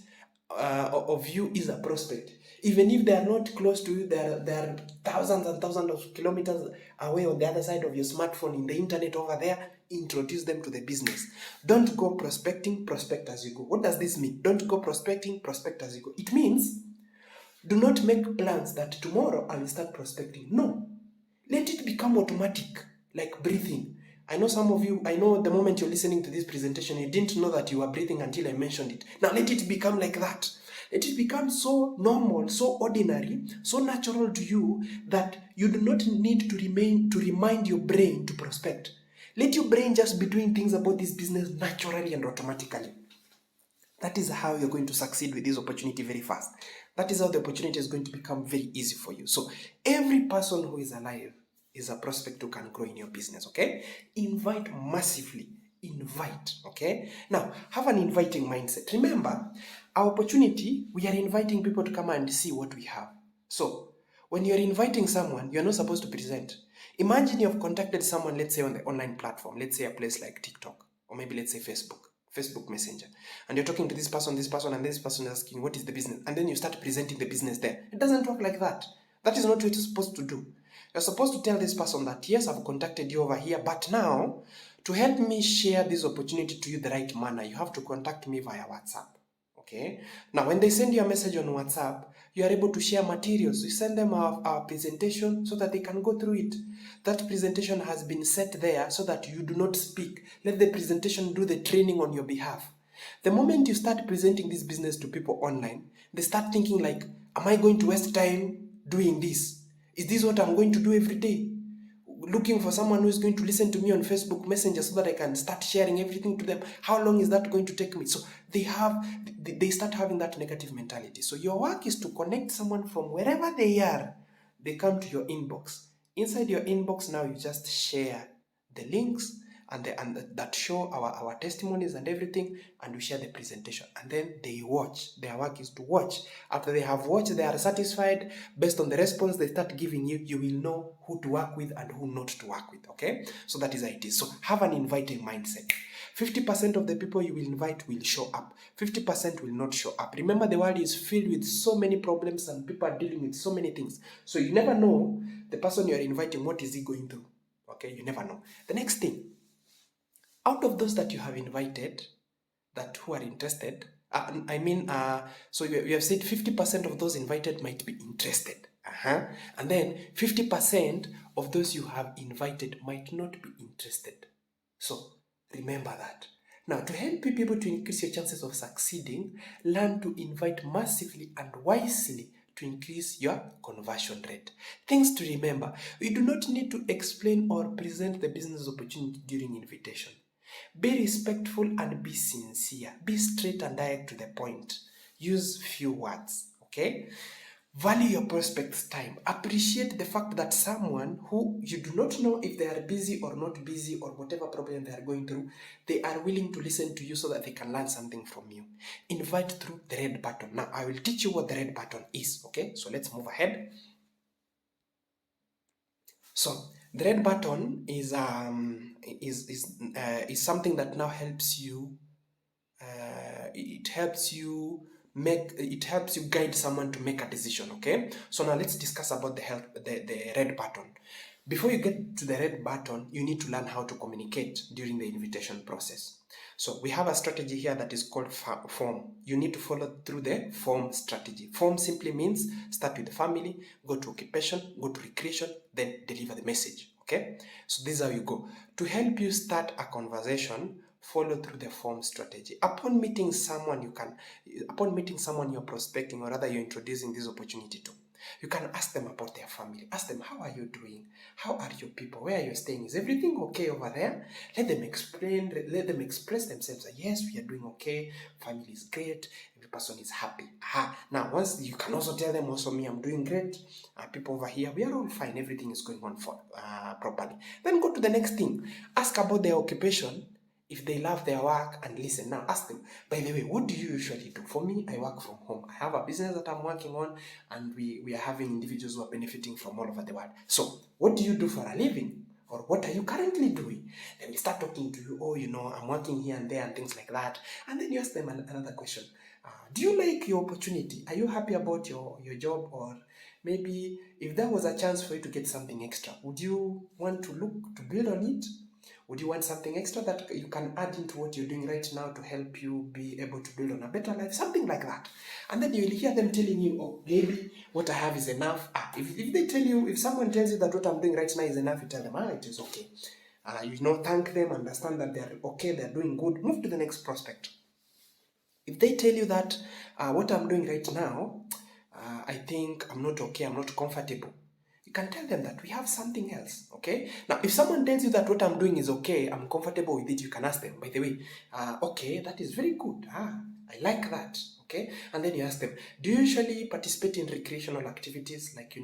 of you is a prospect. Even if they are not close to you, they are thousands and thousands of kilometers away on the other side of your smartphone, in the internet over there. Introduce them to the business. Don't go prospecting, prospect as you go. What does this mean? Don't go prospecting, prospect as you go. It means do not make plans that tomorrow I will start prospecting. No. Let it become automatic, like breathing. I know some of you, I know the moment you're listening to this presentation, you didn't know that you were breathing until I mentioned it. Now let it become like that. Let it become so normal, so ordinary, so natural to you that you do not need to remind your brain to prospect. Let your brain just be doing things about this business naturally and automatically. That is how you're going to succeed with this opportunity very fast. That is how the opportunity is going to become very easy for you. So every person who is alive is a prospect who can grow in your business, okay? Invite massively. Invite, okay? Now, have an inviting mindset. Remember, our opportunity, we are inviting people to come and see what we have. So, when you're inviting someone, you're not supposed to present. Imagine you've contacted someone, let's say on the online platform, let's say a place like TikTok, or maybe let's say Facebook Messenger, and you're talking to this person, and this person is asking, what is the business? And then you start presenting the business there. It doesn't work like that. That is not what you're supposed to do. You're supposed to tell this person that, yes, I've contacted you over here, but now, to help me share this opportunity to you the right manner, you have to contact me via WhatsApp. Okay? Now, when they send you a message on WhatsApp, you are able to share materials. You send them our presentation so that they can go through it. That presentation has been set there so that you do not speak. Let the presentation do the training on your behalf. The moment you start presenting this business to people online, they start thinking like, am I going to waste time doing this? Is this what I'm going to do every day? Looking for someone who is going to listen to me on Facebook Messenger so that I can start sharing everything to them. How long is that going to take me? So they start having that negative mentality. So your work is to connect someone from wherever they are. They come to your inbox. Inside your inbox now, you just share the links and that show our testimonies and everything, and we share the presentation, and then they watch. Their work is to watch. After they have watched, they are satisfied. Based on the response they start giving you, you will know who to work with and who not to work with, okay? So that is how it is. So have an inviting mindset. 50% of the people you will invite will show up. 50% will not show up. Remember, the world is filled with so many problems and people are dealing with so many things. So you never know the person you are inviting, what is he going through, okay? You never know. The next thing, out of those that you have invited, that who are interested, so we have said 50% of those invited might be interested. And then 50% of those you have invited might not be interested. So remember that. Now, to help you be able to increase your chances of succeeding, learn to invite massively and wisely to increase your conversion rate. Things to remember: you do not need to explain or present the business opportunity during invitation. Be respectful and be sincere. Be straight and direct to the point. Use few words, okay? Value your prospect's time. Appreciate the fact that someone who you do not know if they are busy or not busy or whatever problem they are going through, they are willing to listen to you so that they can learn something from you. Invite through the red button. Now, I will teach you what the red button is, okay? So let's move ahead. So the red button is something that now helps you. It helps you guide someone to make a decision. Okay, so now let's discuss about the red button. Before you get to the red button, you need to learn how to communicate during the invitation process. So we have a strategy here that is called form. You need to follow through the form strategy. Form simply means start with the family, go to occupation, go to recreation, then deliver the message. Okay, so this is how you go. To help you start a conversation, follow through the form strategy. Upon meeting someone you're prospecting, or rather you're introducing this opportunity to, you can ask them about their family. Ask them, how are you doing? How are your people? Where are you staying? Is everything okay over there? Let them express themselves. Yes, we are doing okay. Family is great. Every person is happy. Now, once you can also tell them, also me, I'm doing great. People over here, we are all fine. Everything is going on properly. Then go to the next thing. Ask about their occupation. If they love their work, and listen. Now ask them, by the way, what do you usually do? For me, I work from home. I have a business that I'm working on, and we are having individuals who are benefiting from all over the world. So what do you do for a living? Or what are you currently doing? Then we start talking to you. Oh, I'm working here and there and things like that. And then you ask them another question. Do you like your opportunity? Are you happy about your job? Or maybe if there was a chance for you to get something extra, would you want to look to build on it? Would you want something extra that you can add into what you're doing right now to help you be able to build on a better life? Something like that. And then you'll hear them telling you, oh, maybe what I have is enough. If someone tells you that what I'm doing right now is enough, you tell them, it is okay. Thank them, understand that they're okay, they're doing good. Move to the next prospect. If they tell you that what I'm doing right now, I think I'm not okay, I'm not comfortable, you can tell them that we have something else. Okay, now if someone tells you that what I'm doing is okay, I'm comfortable with it, you can ask them, by the way, okay, that is very good, I like that. Okay, and then you ask them, do you usually participate in recreational activities, like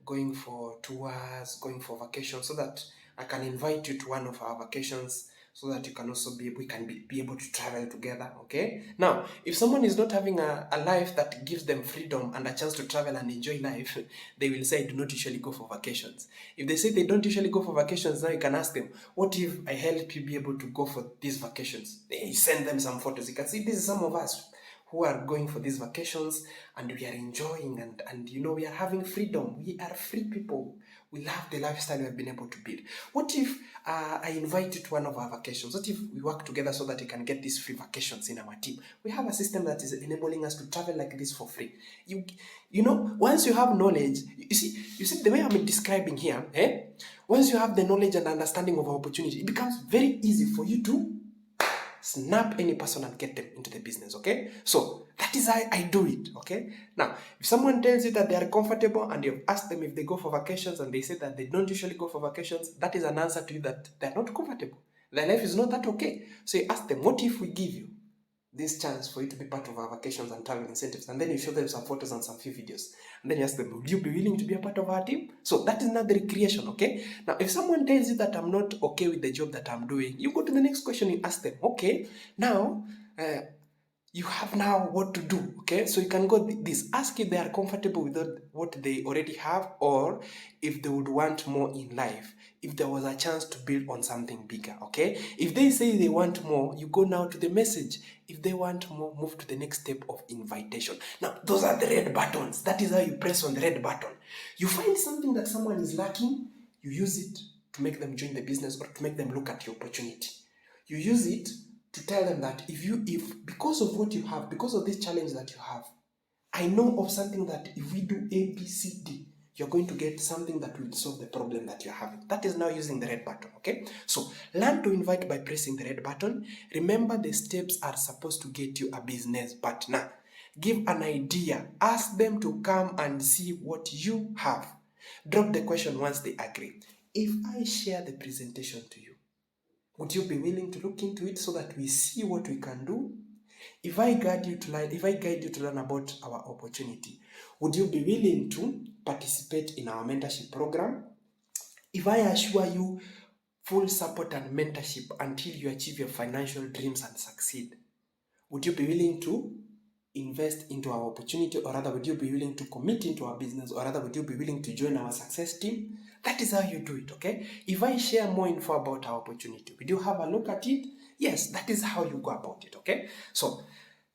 going for tours, going for vacations, so that I can invite you to one of our vacations, so that you can also be able to travel together. Okay, now if someone is not having a life that gives them freedom and a chance to travel and enjoy life, they will say, do not usually go for vacations. If they say they don't usually go for vacations, now you can ask them, what if I help you be able to go for these vacations? You send them some photos. You can see, this is some of us who are going for these vacations, and we are enjoying, and we are having freedom. We are free people. We love the lifestyle we have been able to build. What if I invite you to one of our vacations? What if we work together so that you can get these free vacations in our team? We have a system that is enabling us to travel like this for free. Once you have knowledge, you see the way I'm describing here, once you have the knowledge and understanding of our opportunity, it becomes very easy for you to snap any person and get them into the business. Okay, so that is how I do it. Okay, now if someone tells you that they are comfortable and you've asked them if they go for vacations and they say that they don't usually go for vacations, that is an answer to you that they're not comfortable. Their life is not that okay. So you ask them, what if we give you this chance for you to be part of our vacations and travel incentives? And then you show them some photos and some few videos, and then you ask them, would you be willing to be a part of our team? So that is not the recreation. Okay, now if someone tells you that I'm not okay with the job that I'm doing, you go to the next question. You ask them, okay, now you have now what to do. Okay, so you can go this, ask if they are comfortable with what they already have, or if they would want more in life, if there was a chance to build on something bigger. Okay, if they say they want more, you go now to the message. If they want more, move to the next step of invitation. Now those are the red buttons. That is how you press on the red button. You find something that someone is lacking, you use it to make them join the business, or to make them look at your opportunity. You use it to tell them that if because of what you have, because of this challenge that you have, I know of something that if we do A, B, C, D, you're going to get something that will solve the problem that you're having. That is now using the red button. Okay, so learn to invite by pressing the red button. Remember, the steps are supposed to get you a business partner. Give an idea. Ask them to come and see what you have. Drop the question once they agree. If I share the presentation to you, would you be willing to look into it so that we see what we can do? If I guide you to learn about our opportunity, Would you be willing to participate in our mentorship program? If I assure you full support and mentorship until you achieve your financial dreams and succeed, would you be willing to invest into our opportunity, or rather would you be willing to commit into our business, or rather would you be willing to join our success team? That is how you do it, okay? If I share more info about our opportunity, would you have a look at it? Yes, that is how you go about it, okay? So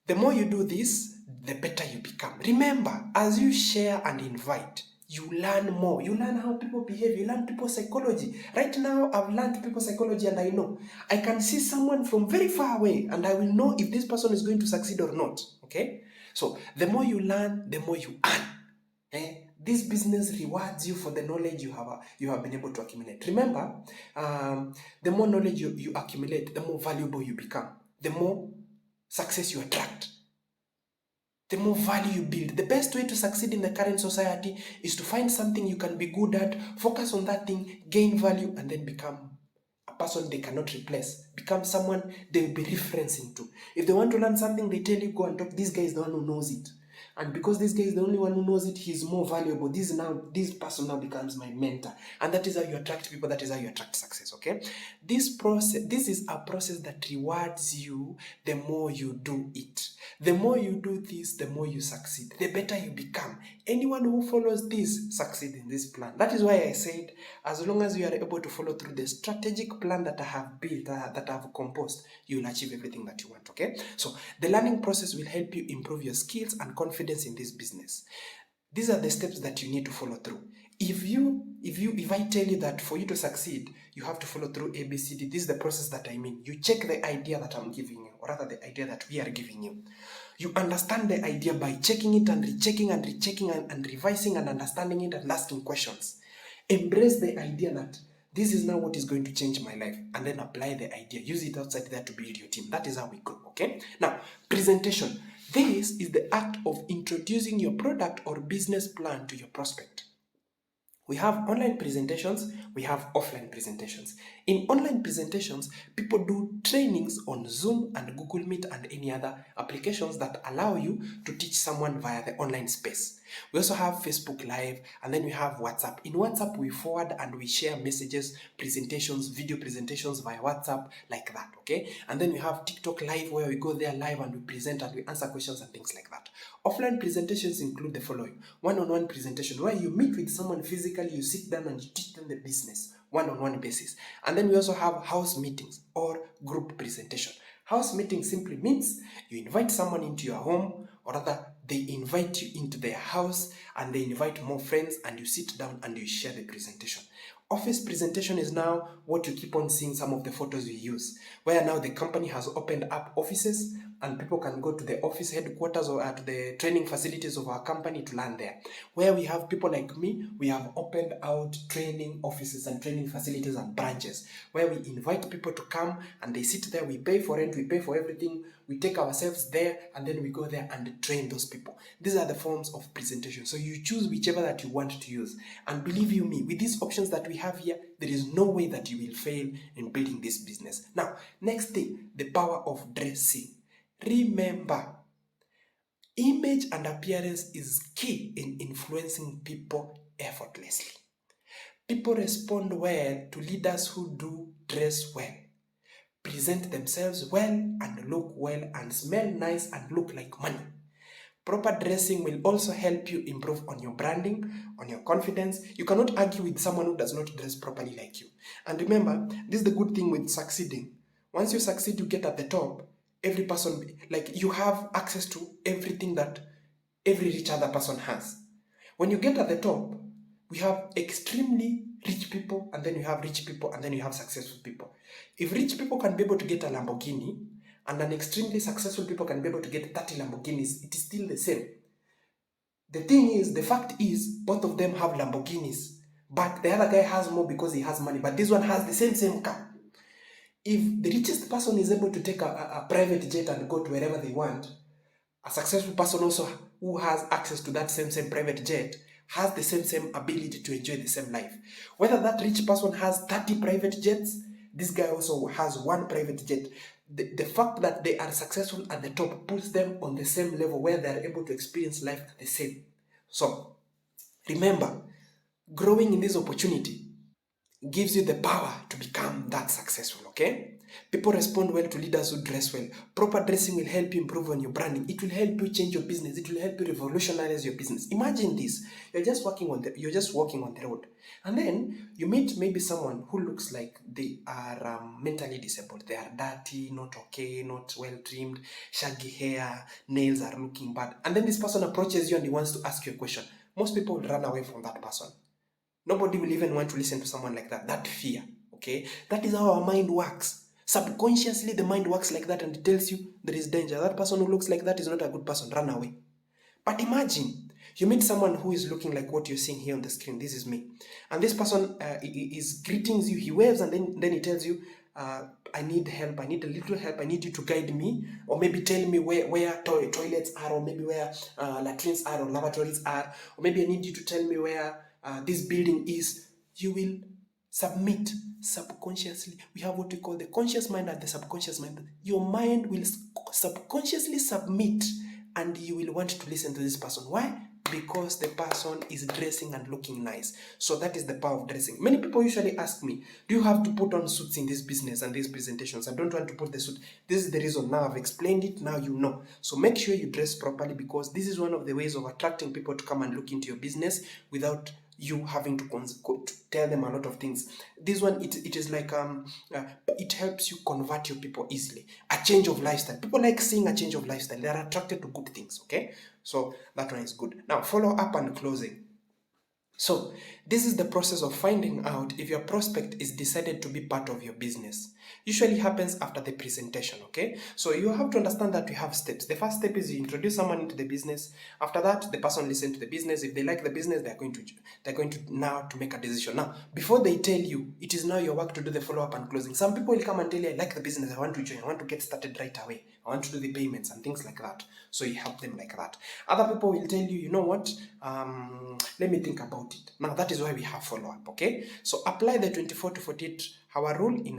the more you do this, the better you become. Remember, as you share and invite, you learn more. You learn how people behave. You learn people's psychology. Right now, I've learned people's psychology, and I know. I can see someone from very far away, and I will know if this person is going to succeed or not. Okay? So, the more you learn, the more you earn. This business rewards you for the knowledge you have been able to accumulate. Remember, the more knowledge you accumulate, the more valuable you become. The more success you attract, the more value you build. The best way to succeed in the current society is to find something you can be good at, focus on that thing, gain value, and then become a person they cannot replace. Become someone they will be referencing to. If they want to learn something, they tell you, go and talk. This guy is the one who knows it. And because this guy is the only one who knows it, he's more valuable. This person now becomes my mentor. And that is how you attract people. That is how you attract success, okay? This is a process that rewards you the more you do it. The more you do this, the more you succeed. The better you become. Anyone who follows this succeeds in this plan. That is why I said, as long as you are able to follow through the strategic plan that I have built, that I have composed, you will achieve everything that you want, okay? So the learning process will help you improve your skills and confidence in this business. These are the steps that you need to follow through. If I tell you that for you to succeed, you have to follow through ABCD, this is the process that I mean. You check the idea that I'm giving you, or rather the idea that we are giving you. You understand the idea by checking it and rechecking and rechecking and revising and understanding it and asking questions. Embrace the idea that this is now what is going to change my life, and then apply the idea. Use it outside there to build your team. That is how we grow, okay? Now, presentation. This is the act of introducing your product or business plan to your prospect. We have online presentations, we have offline presentations. In online presentations, people do trainings on Zoom and Google Meet and any other applications that allow you to teach someone via the online space. We also have Facebook Live, and then we have WhatsApp. In WhatsApp, we forward and we share messages, presentations, video presentations via WhatsApp, like that, okay? And then we have TikTok Live, where we go there live and we present and we answer questions and things like that. Offline presentations include the following: one-on-one presentation, where you meet with someone physically, you sit down and you teach them the business, one-on-one basis. And then we also have house meetings or group presentation. House meeting simply means you invite someone into your home, or rather they invite you into their house, and they invite more friends, and you sit down and you share the presentation. Office presentation is now what you keep on seeing some of the photos we use, where now the company has opened up offices and people can go to the office headquarters or at the training facilities of our company to learn there. Where we have people like me, we have opened out training offices and training facilities and branches, where we invite people to come and they sit there, we pay for rent, we pay for everything, we take ourselves there, and then we go there and train those people. These are the forms of presentation. So you choose whichever that you want to use. And believe you me, with these options that we have here, there is no way that you will fail in building this business. Now, next thing, the power of dressing. Remember, image and appearance is key in influencing people effortlessly. People respond well to leaders who do dress well, present themselves well, and look well, and smell nice and look like money. Proper dressing will also help you improve on your branding, on your confidence. You cannot argue with someone who does not dress properly like you. And remember, this is the good thing with succeeding. Once you succeed, you get at the top. Every person, like, you have access to everything that every rich other person has. When you get at the top, we have extremely rich people, and then you have rich people, and then you have successful people. If rich people can be able to get a Lamborghini, and an extremely successful people can be able to get 30 Lamborghinis, it is still the same. The fact is, both of them have Lamborghinis, but the other guy has more because he has money, but this one has the same car. If the richest person is able to take a private jet and go to wherever they want, a successful person also who has access to that same private jet has the same ability to enjoy the same life. Whether that rich person has 30 private jets, this guy also has one private jet. The fact that they are successful at the top puts them on the same level where they are able to experience life the same. So remember, growing in this opportunity gives you the power to become that successful, okay? People respond well to leaders who dress well. Proper dressing will help you improve on your branding. It will help you change your business. It will help you revolutionize your business. Imagine this. You're just walking on the road. And then you meet maybe someone who looks like they are mentally disabled. They are dirty, not okay, not well trimmed, shaggy hair, nails are looking bad. And then this person approaches you and he wants to ask you a question. Most people will run away from that person. Nobody will even want to listen to someone like that. That fear, okay? That is how our mind works. Subconsciously, the mind works like that and it tells you there is danger. That person who looks like that is not a good person. Run away. But imagine, you meet someone who is looking like what you're seeing here on the screen. This is me. And this person is greetings you. He waves and then he tells you, I need help. I need a little help. I need you to guide me. Or maybe tell me where toilets are, or maybe where latrines are, or lavatories are. Or maybe I need you to tell me where this building is. You will submit subconsciously. We have what we call the conscious mind and the subconscious mind. Your mind will subconsciously submit, and you will want to listen to this person. Why? Because the person is dressing and looking nice. So that is the power of dressing. Many people usually ask me, do you have to put on suits in this business and these presentations? I don't want to put the suit. This is the reason. Now I've explained it. Now you know. So make sure you dress properly, because this is one of the ways of attracting people to come and look into your business without you having to tell them a lot of things. This one, it is like it helps you convert your people easily. A change of lifestyle. People like seeing a change of lifestyle. They are attracted to good things. Okay, so that one is good. Now follow up and closing. So this is the process of finding out if your prospect is decided to be part of your business. Usually happens after the presentation, okay? So you have to understand that we have steps. The first step is you introduce someone into the business. After that, the person listens to the business. If they like the business, they're going to now to make a decision. Now, before they tell you, it is now your work to do the follow-up and closing. Some people will come and tell you, I like the business, I want to join, I want to get started right away. I want to do the payments and things like that. So you help them like that. Other people will tell you, you know what, let me think about it. Now that is why we have follow-up, okay? So apply the 24 to 48 hour rule in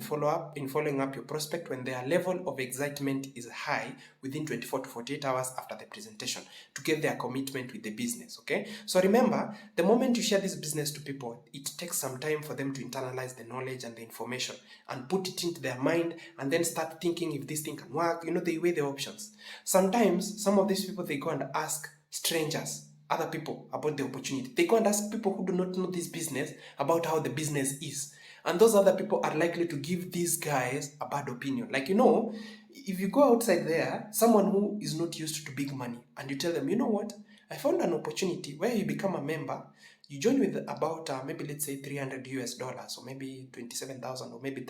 following up your prospect when their level of excitement is high within 24 to 48 hours after the presentation to get their commitment with the business, okay? So remember, the moment you share this business to people, it takes some time for them to internalize the knowledge and the information and put it into their mind and then start thinking if this thing can work. You know, they weigh the options. Sometimes some of these people, they go and ask strangers, other people, about the opportunity. They go and ask people who do not know this business about how the business is. And those other people are likely to give these guys a bad opinion. Like, you know, if you go outside there, someone who is not used to big money, and you tell them, you know what, I found an opportunity where you become a member, you join with about maybe let's say $300 or maybe 27,000 or maybe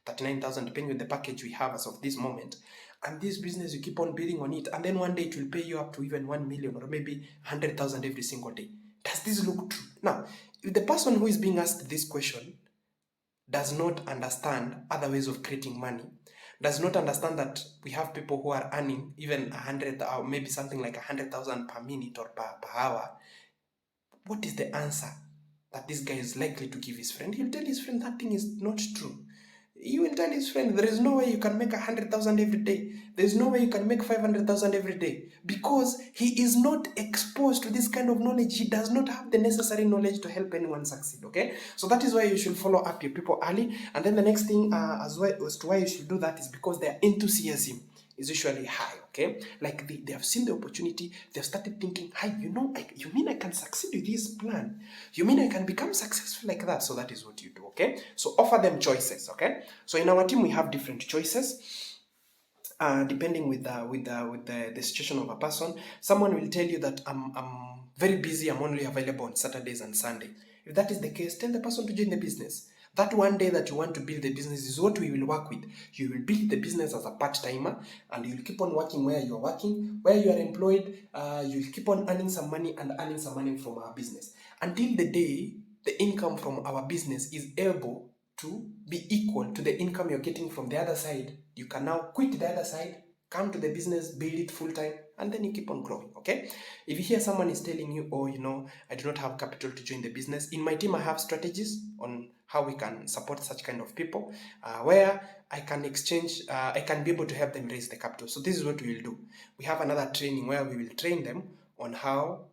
39,000, depending on the package we have as of this moment. And this business, you keep on bidding on it, and then one day it will pay you up to even 1 million or maybe 100,000 every single day. Does this look true? Now, if the person who is being asked this question does not understand other ways of creating money, does not understand that we have people who are earning even 100 or maybe something like 100,000 per minute or per hour, what is the answer that this guy is likely to give his friend? He'll tell his friend that thing is not true. He will tell his friend, there is no way you can make 100,000 every day. There is no way you can make 500,000 every day, because he is not exposed to this kind of knowledge. He does not have the necessary knowledge to help anyone succeed, okay? So that is why you should follow up your people early. And then the next thing as to why you should do that is because their enthusiasm is usually high, okay? Like they have seen the opportunity, they've started thinking, hey, you know, you mean I can succeed with this plan? You mean I can become successful like that? So that is what you do, okay? So offer them choices, okay? So in our team, we have different choices. Depending with the situation of a person. Someone will tell you that I'm very busy, I'm only available on Saturdays and Sunday. If that is the case, tell the person to join the business. That one day that you want to build the business is what we will work with. You will build the business as a part-timer, and you'll keep on working where you are working, where you are employed. You'll keep on earning some money from our business until the day the income from our business is able to be equal to the income you're getting from the other side. You can now quit the other side, come to the business, build it full time, and then you keep on growing, okay? If you hear someone is telling you, oh, you know, I do not have capital to join the business, in my team I have strategies on how we can support such kind of people, where I can I can be able to help them raise the capital. So this is what we will do. We have another training where we will train them on how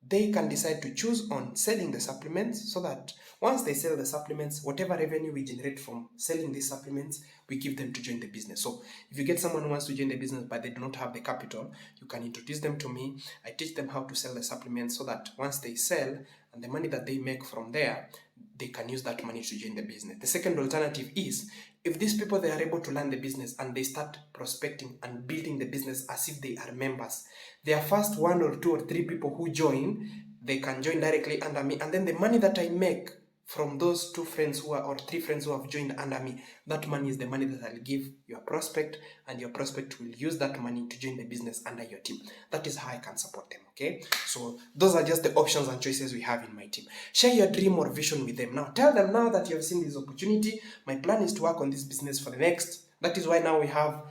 they can decide to choose on selling the supplements, so that once they sell the supplements, whatever revenue we generate from selling these supplements, we give them to join the business. So if you get someone who wants to join the business but they do not have the capital, you can introduce them to me. I teach them how to sell the supplements, so that once they sell and the money that they make from there, they can use that money to join the business. The second alternative is, if these people, they are able to learn the business and they start prospecting and building the business as if they are members, their first 1 or 2 or 3 people who join, they can join directly under me, and then the money that I make from those 2 friends who are, or 3 friends who have joined under me, that money is the money that I'll give your prospect, and your prospect will use that money to join the business under your team. That is how I can support them. Okay, so those are just the options and choices we have in my team. Share your dream or vision with them. Now tell them, now that you have seen this opportunity, my plan is to work on this business for the next. That is why now we have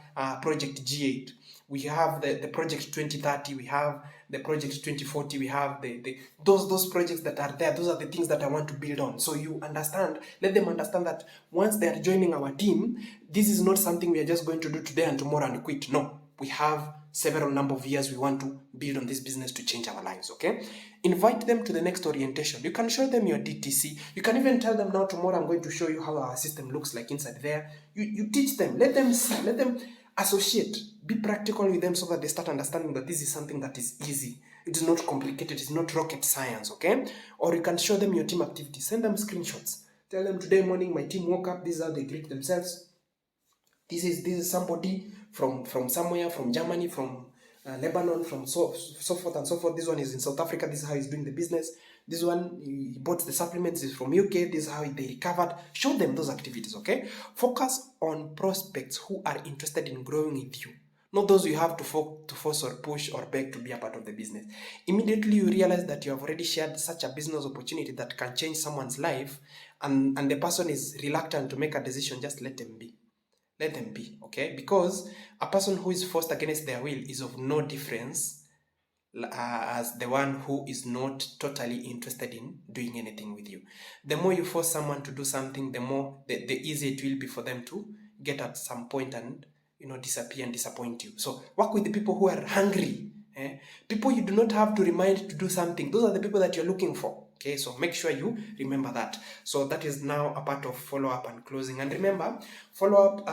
project G8, we have the project 2030, we have the project 2040, we have those projects that are there. Those are the things that I want to build on. So you understand, let them understand that once they are joining our team, this is not something we are just going to do today and tomorrow and quit. No, we have several number of years we want to build on this business to change our lives. Okay, invite them to the next orientation. You can show them your DTC. You can even tell them, now tomorrow I'm going to show you how our system looks like inside there. You teach them, let them see, let them associate, be practical with them, so that they start understanding that this is something that is easy. It is not complicated, it's not rocket science. Okay, or you can show them your team activities, send them screenshots, tell them, today morning my team woke up, this is how they greet themselves. This is somebody from somewhere, from Germany, from Lebanon, from so forth and so forth. This one is in South Africa, this is how he's doing the business. This one, he bought the supplements, is from UK, this is how they recovered. Show them those activities. Okay, focus on prospects who are interested in growing with you, not those you have to force or push or beg to be a part of the business. Immediately you realize that you have already shared such a business opportunity that can change someone's life, and the person is reluctant to make a decision, just let them be. Let them be. Okay, because a person who is forced against their will is of no difference as the one who is not totally interested in doing anything with you. The more you force someone to do something, the easier it will be for them to get at some point and disappear and disappoint you. So work with the people who are hungry. People you do not have to remind to do something. Those are the people that you're looking for. Okay, so make sure you remember that. So that is now a part of follow-up and closing. And remember, follow-up,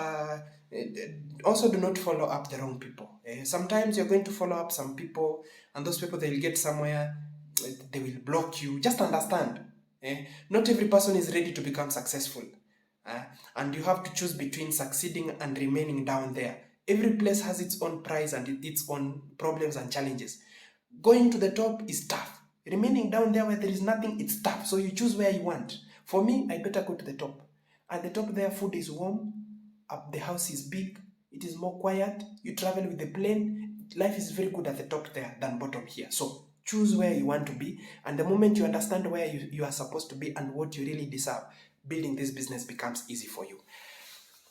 also do not follow up the wrong people. Sometimes you're going to follow up some people, and those people, they will get somewhere, they will block you. Just understand, not every person is ready to become successful. And you have to choose between succeeding and remaining down there. Every place has its own price and its own problems and challenges. Going to the top is tough. Remaining down there where there is nothing, it's tough. So you choose where you want. For me, I better go to the top. At the top there, food is warm, the house is big, it is more quiet, you travel with the plane. Life is very good at the top there than bottom here. So choose where you want to be, and the moment you understand where you are supposed to be and what you really deserve, building this business becomes easy for you.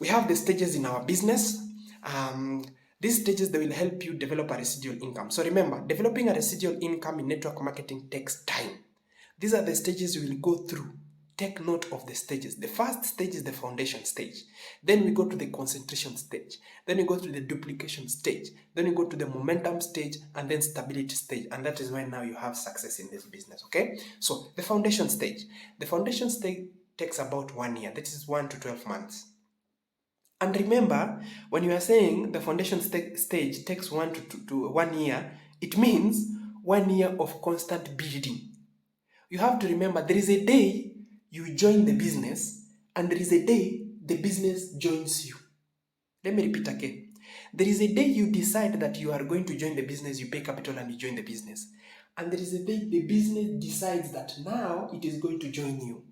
We have the stages in our business. These stages, they will help you develop a residual income. So remember, developing a residual income in network marketing takes time. These are the stages you will go through. Take note of the stages. The first stage is the foundation stage. Then we go to the concentration stage. Then we go to the duplication stage. Then we go to the momentum stage, and then stability stage. And that is when now you have success in this business. Okay? So the foundation stage. The foundation stage takes about 1 year. That is 1 to 12 months. And remember, when you are saying the foundation stage takes 1 to 1 year, it means 1 year of constant building. You have to remember, there is a day you join the business, and there is a day the business joins you. Let me repeat again. There is a day you decide that you are going to join the business, you pay capital and you join the business. And there is a day the business decides that now it is going to join you.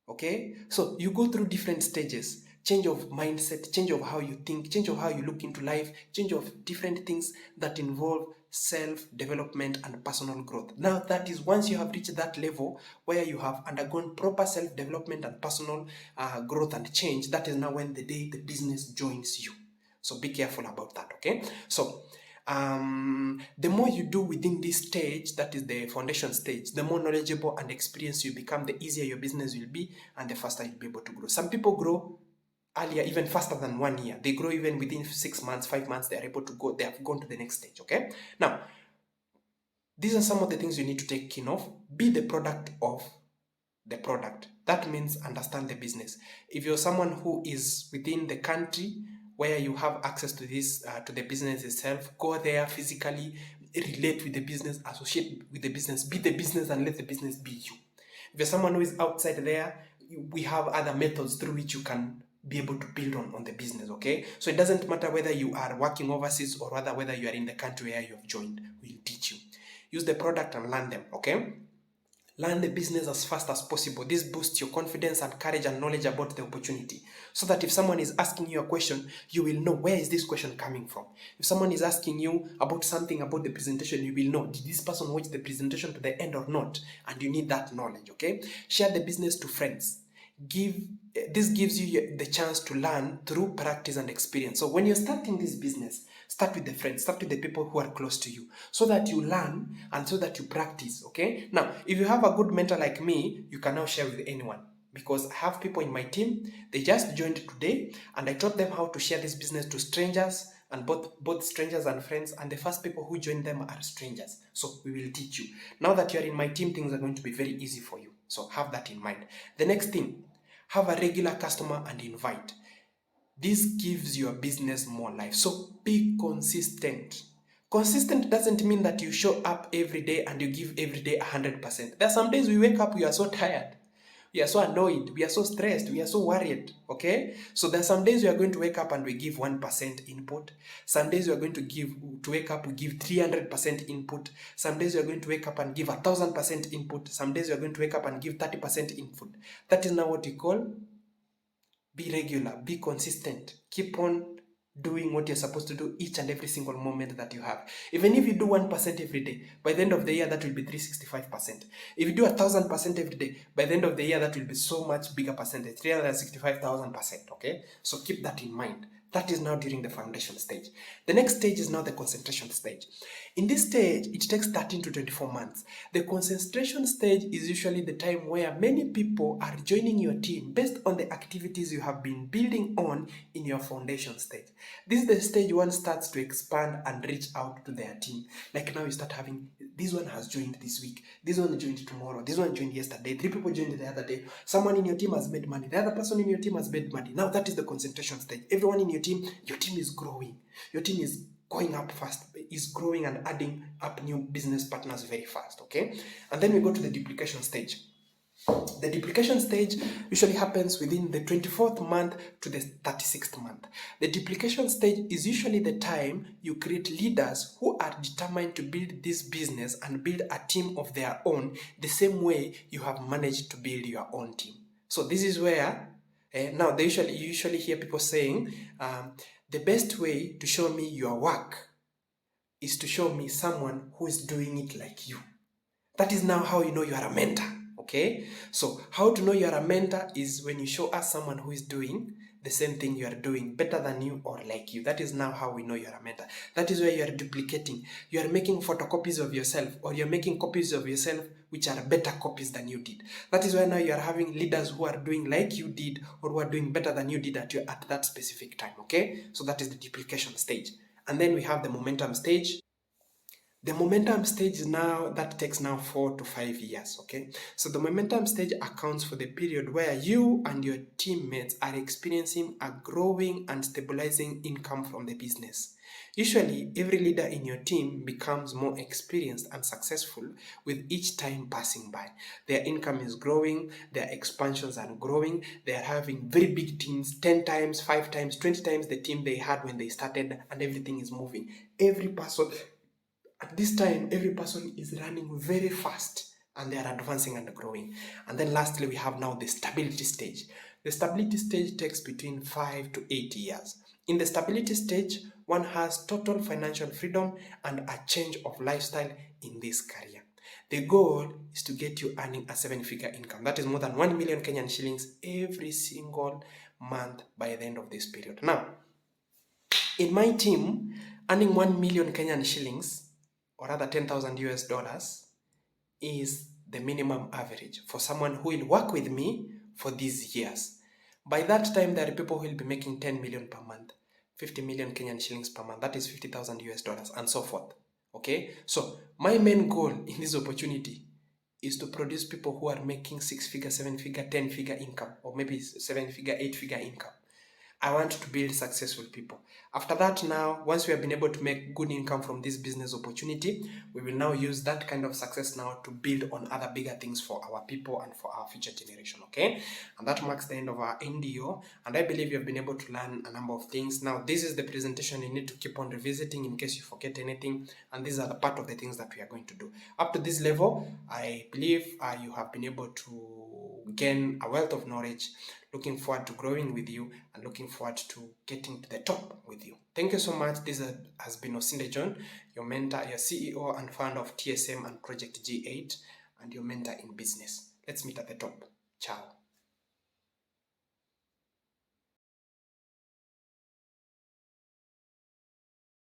Okay? So you go through different stages. Change of mindset, change of how you think, change of how you look into life, change of different things that involve self-development and personal growth. Now that is once you have reached that level where you have undergone proper self-development and personal growth and change, that is now when the day the business joins you. So be careful about that, okay? So the more you do within this stage, that is the foundation stage, the more knowledgeable and experienced you become, the easier your business will be, and the faster you'll be able to grow. Some people grow earlier, even faster than 1 year. They grow even within 6 months, 5 months, they are able to go, they have gone to the next stage, okay? Now, These are some of the things you need to take keen of. Be the product of the product. That means understand the business. If you're someone who is within the country where you have access to this, to the business itself, go there physically, relate with the business, associate with the business, be the business and let the business be you. If you're someone who is outside there, we have other methods through which you can be able to build on the business, okay? So it doesn't matter whether you are working overseas or rather whether you are in the country where you have joined, we'll teach you. Use the product and learn them, okay? Learn the business as fast as possible. This boosts your confidence and courage and knowledge about the opportunity. So that if someone is asking you a question, you will know where is this question coming from. If someone is asking you about something about the presentation, you will know, did this person watch the presentation to the end or not? And you need that knowledge, okay? Share the business to friends. This gives you the chance to learn through practice and experience. So when you're starting this business, start with the friends, start with the people who are close to you, so that you learn and so that you practice, okay? Now, if you have a good mentor like me, you can now share with anyone, because I have people in my team, they just joined today, and I taught them how to share this business to strangers, and both strangers and friends, and the first people who join them are strangers. So we will teach you. Now that you're in my team, things are going to be very easy for you. So have that in mind. The next thing, have a regular customer and invite. This gives your business more life. So be consistent. Consistent doesn't mean that you show up every day and you give every day 100%. There are some days we wake up, we are so tired. We are so annoyed, we are so stressed, we are so worried, okay? So there are some days we are going to wake up and we give 1% input. Some days we are going to wake up, we give 300% input. Some days we are going to wake up and give 1,000% input. Some days we are going to wake up and give 30% input. That is now what we call be regular, be consistent, keep on doing what you're supposed to do each and every single moment that you have. Even if you do 1% every day, by the end of the year, that will be 365%. If you do 1,000% every day, by the end of the year, that will be so much bigger percentage, 365,000%, okay? So keep that in mind. That is now during the foundation stage. The next stage is now the concentration stage. In this stage, it takes 13 to 24 months. The concentration stage is usually the time where many people are joining your team based on the activities you have been building on in your foundation stage. This is the stage one starts to expand and reach out to their team. Like now you start having, this one has joined this week, this one joined tomorrow, this one joined yesterday, 3 people joined the other day, someone in your team has made money, the other person in your team has made money. Now that is the concentration stage. Everyone in your team is growing. Your team is going up fast, is growing and adding up new business partners very fast, okay? And then we go to the duplication stage. The duplication stage usually happens within the 24th month to the 36th month. The duplication stage is usually the time you create leaders who are determined to build this business and build a team of their own the same way you have managed to build your own team. So this is where, now you usually hear people saying, the best way to show me your work is to show me someone who is doing it like you. That is now how you know you are a mentor, okay? So how to know you are a mentor is when you show us someone who is doing the same thing you are doing better than you or like you. That is now how we know you are a mentor. That is where you are duplicating. You are making photocopies of yourself, or you're making copies of yourself which are better copies than you did. That is why now you are having leaders who are doing like you did or who are doing better than you did at that specific time, okay? So that is the duplication stage. And then we have the momentum stage. The momentum stage now, that takes now 4 to 5 years, okay? So the momentum stage accounts for the period where you and your teammates are experiencing a growing and stabilizing income from the business. Usually, every leader in your team becomes more experienced and successful with each time passing by. Their income is growing, their expansions are growing, they are having very big teams, 10 times, 5 times, 20 times the team they had when they started, and everything is moving. Every person at this time, every person is running very fast and they are advancing and growing. And then lastly, we have now the stability stage. The stability stage takes between 5 to 8 years. In the stability stage, one has total financial freedom and a change of lifestyle in this career. The goal is to get you earning a 7-figure income. That is more than 1 million Kenyan shillings every single month by the end of this period. Now, in my team, earning 1 million Kenyan shillings or rather 10,000 US dollars is the minimum average for someone who will work with me for these years. By that time, there are people who will be making 10 million per month, 50 million Kenyan shillings per month, that is 50,000 US dollars, and so forth. Okay, so my main goal in this opportunity is to produce people who are making 6-figure, 7-figure, 10-figure income, or maybe 7-figure, 8-figure income. I want to build successful people. After that, now, once we have been able to make good income from this business opportunity, we will now use that kind of success now to build on other bigger things for our people and for our future generation, okay? And that marks the end of our NDO, and I believe you have been able to learn a number of things. Now, this is the presentation you need to keep on revisiting in case you forget anything, and these are the part of the things that we are going to do. Up to this level, I believe you have been able to gain a wealth of knowledge. Looking forward to growing with you and looking forward to getting to the top with you. Thank you so much. This has been Osinde John, your mentor, your CEO and founder of TSM and Project G8, and your mentor in business. Let's meet at the top. Ciao.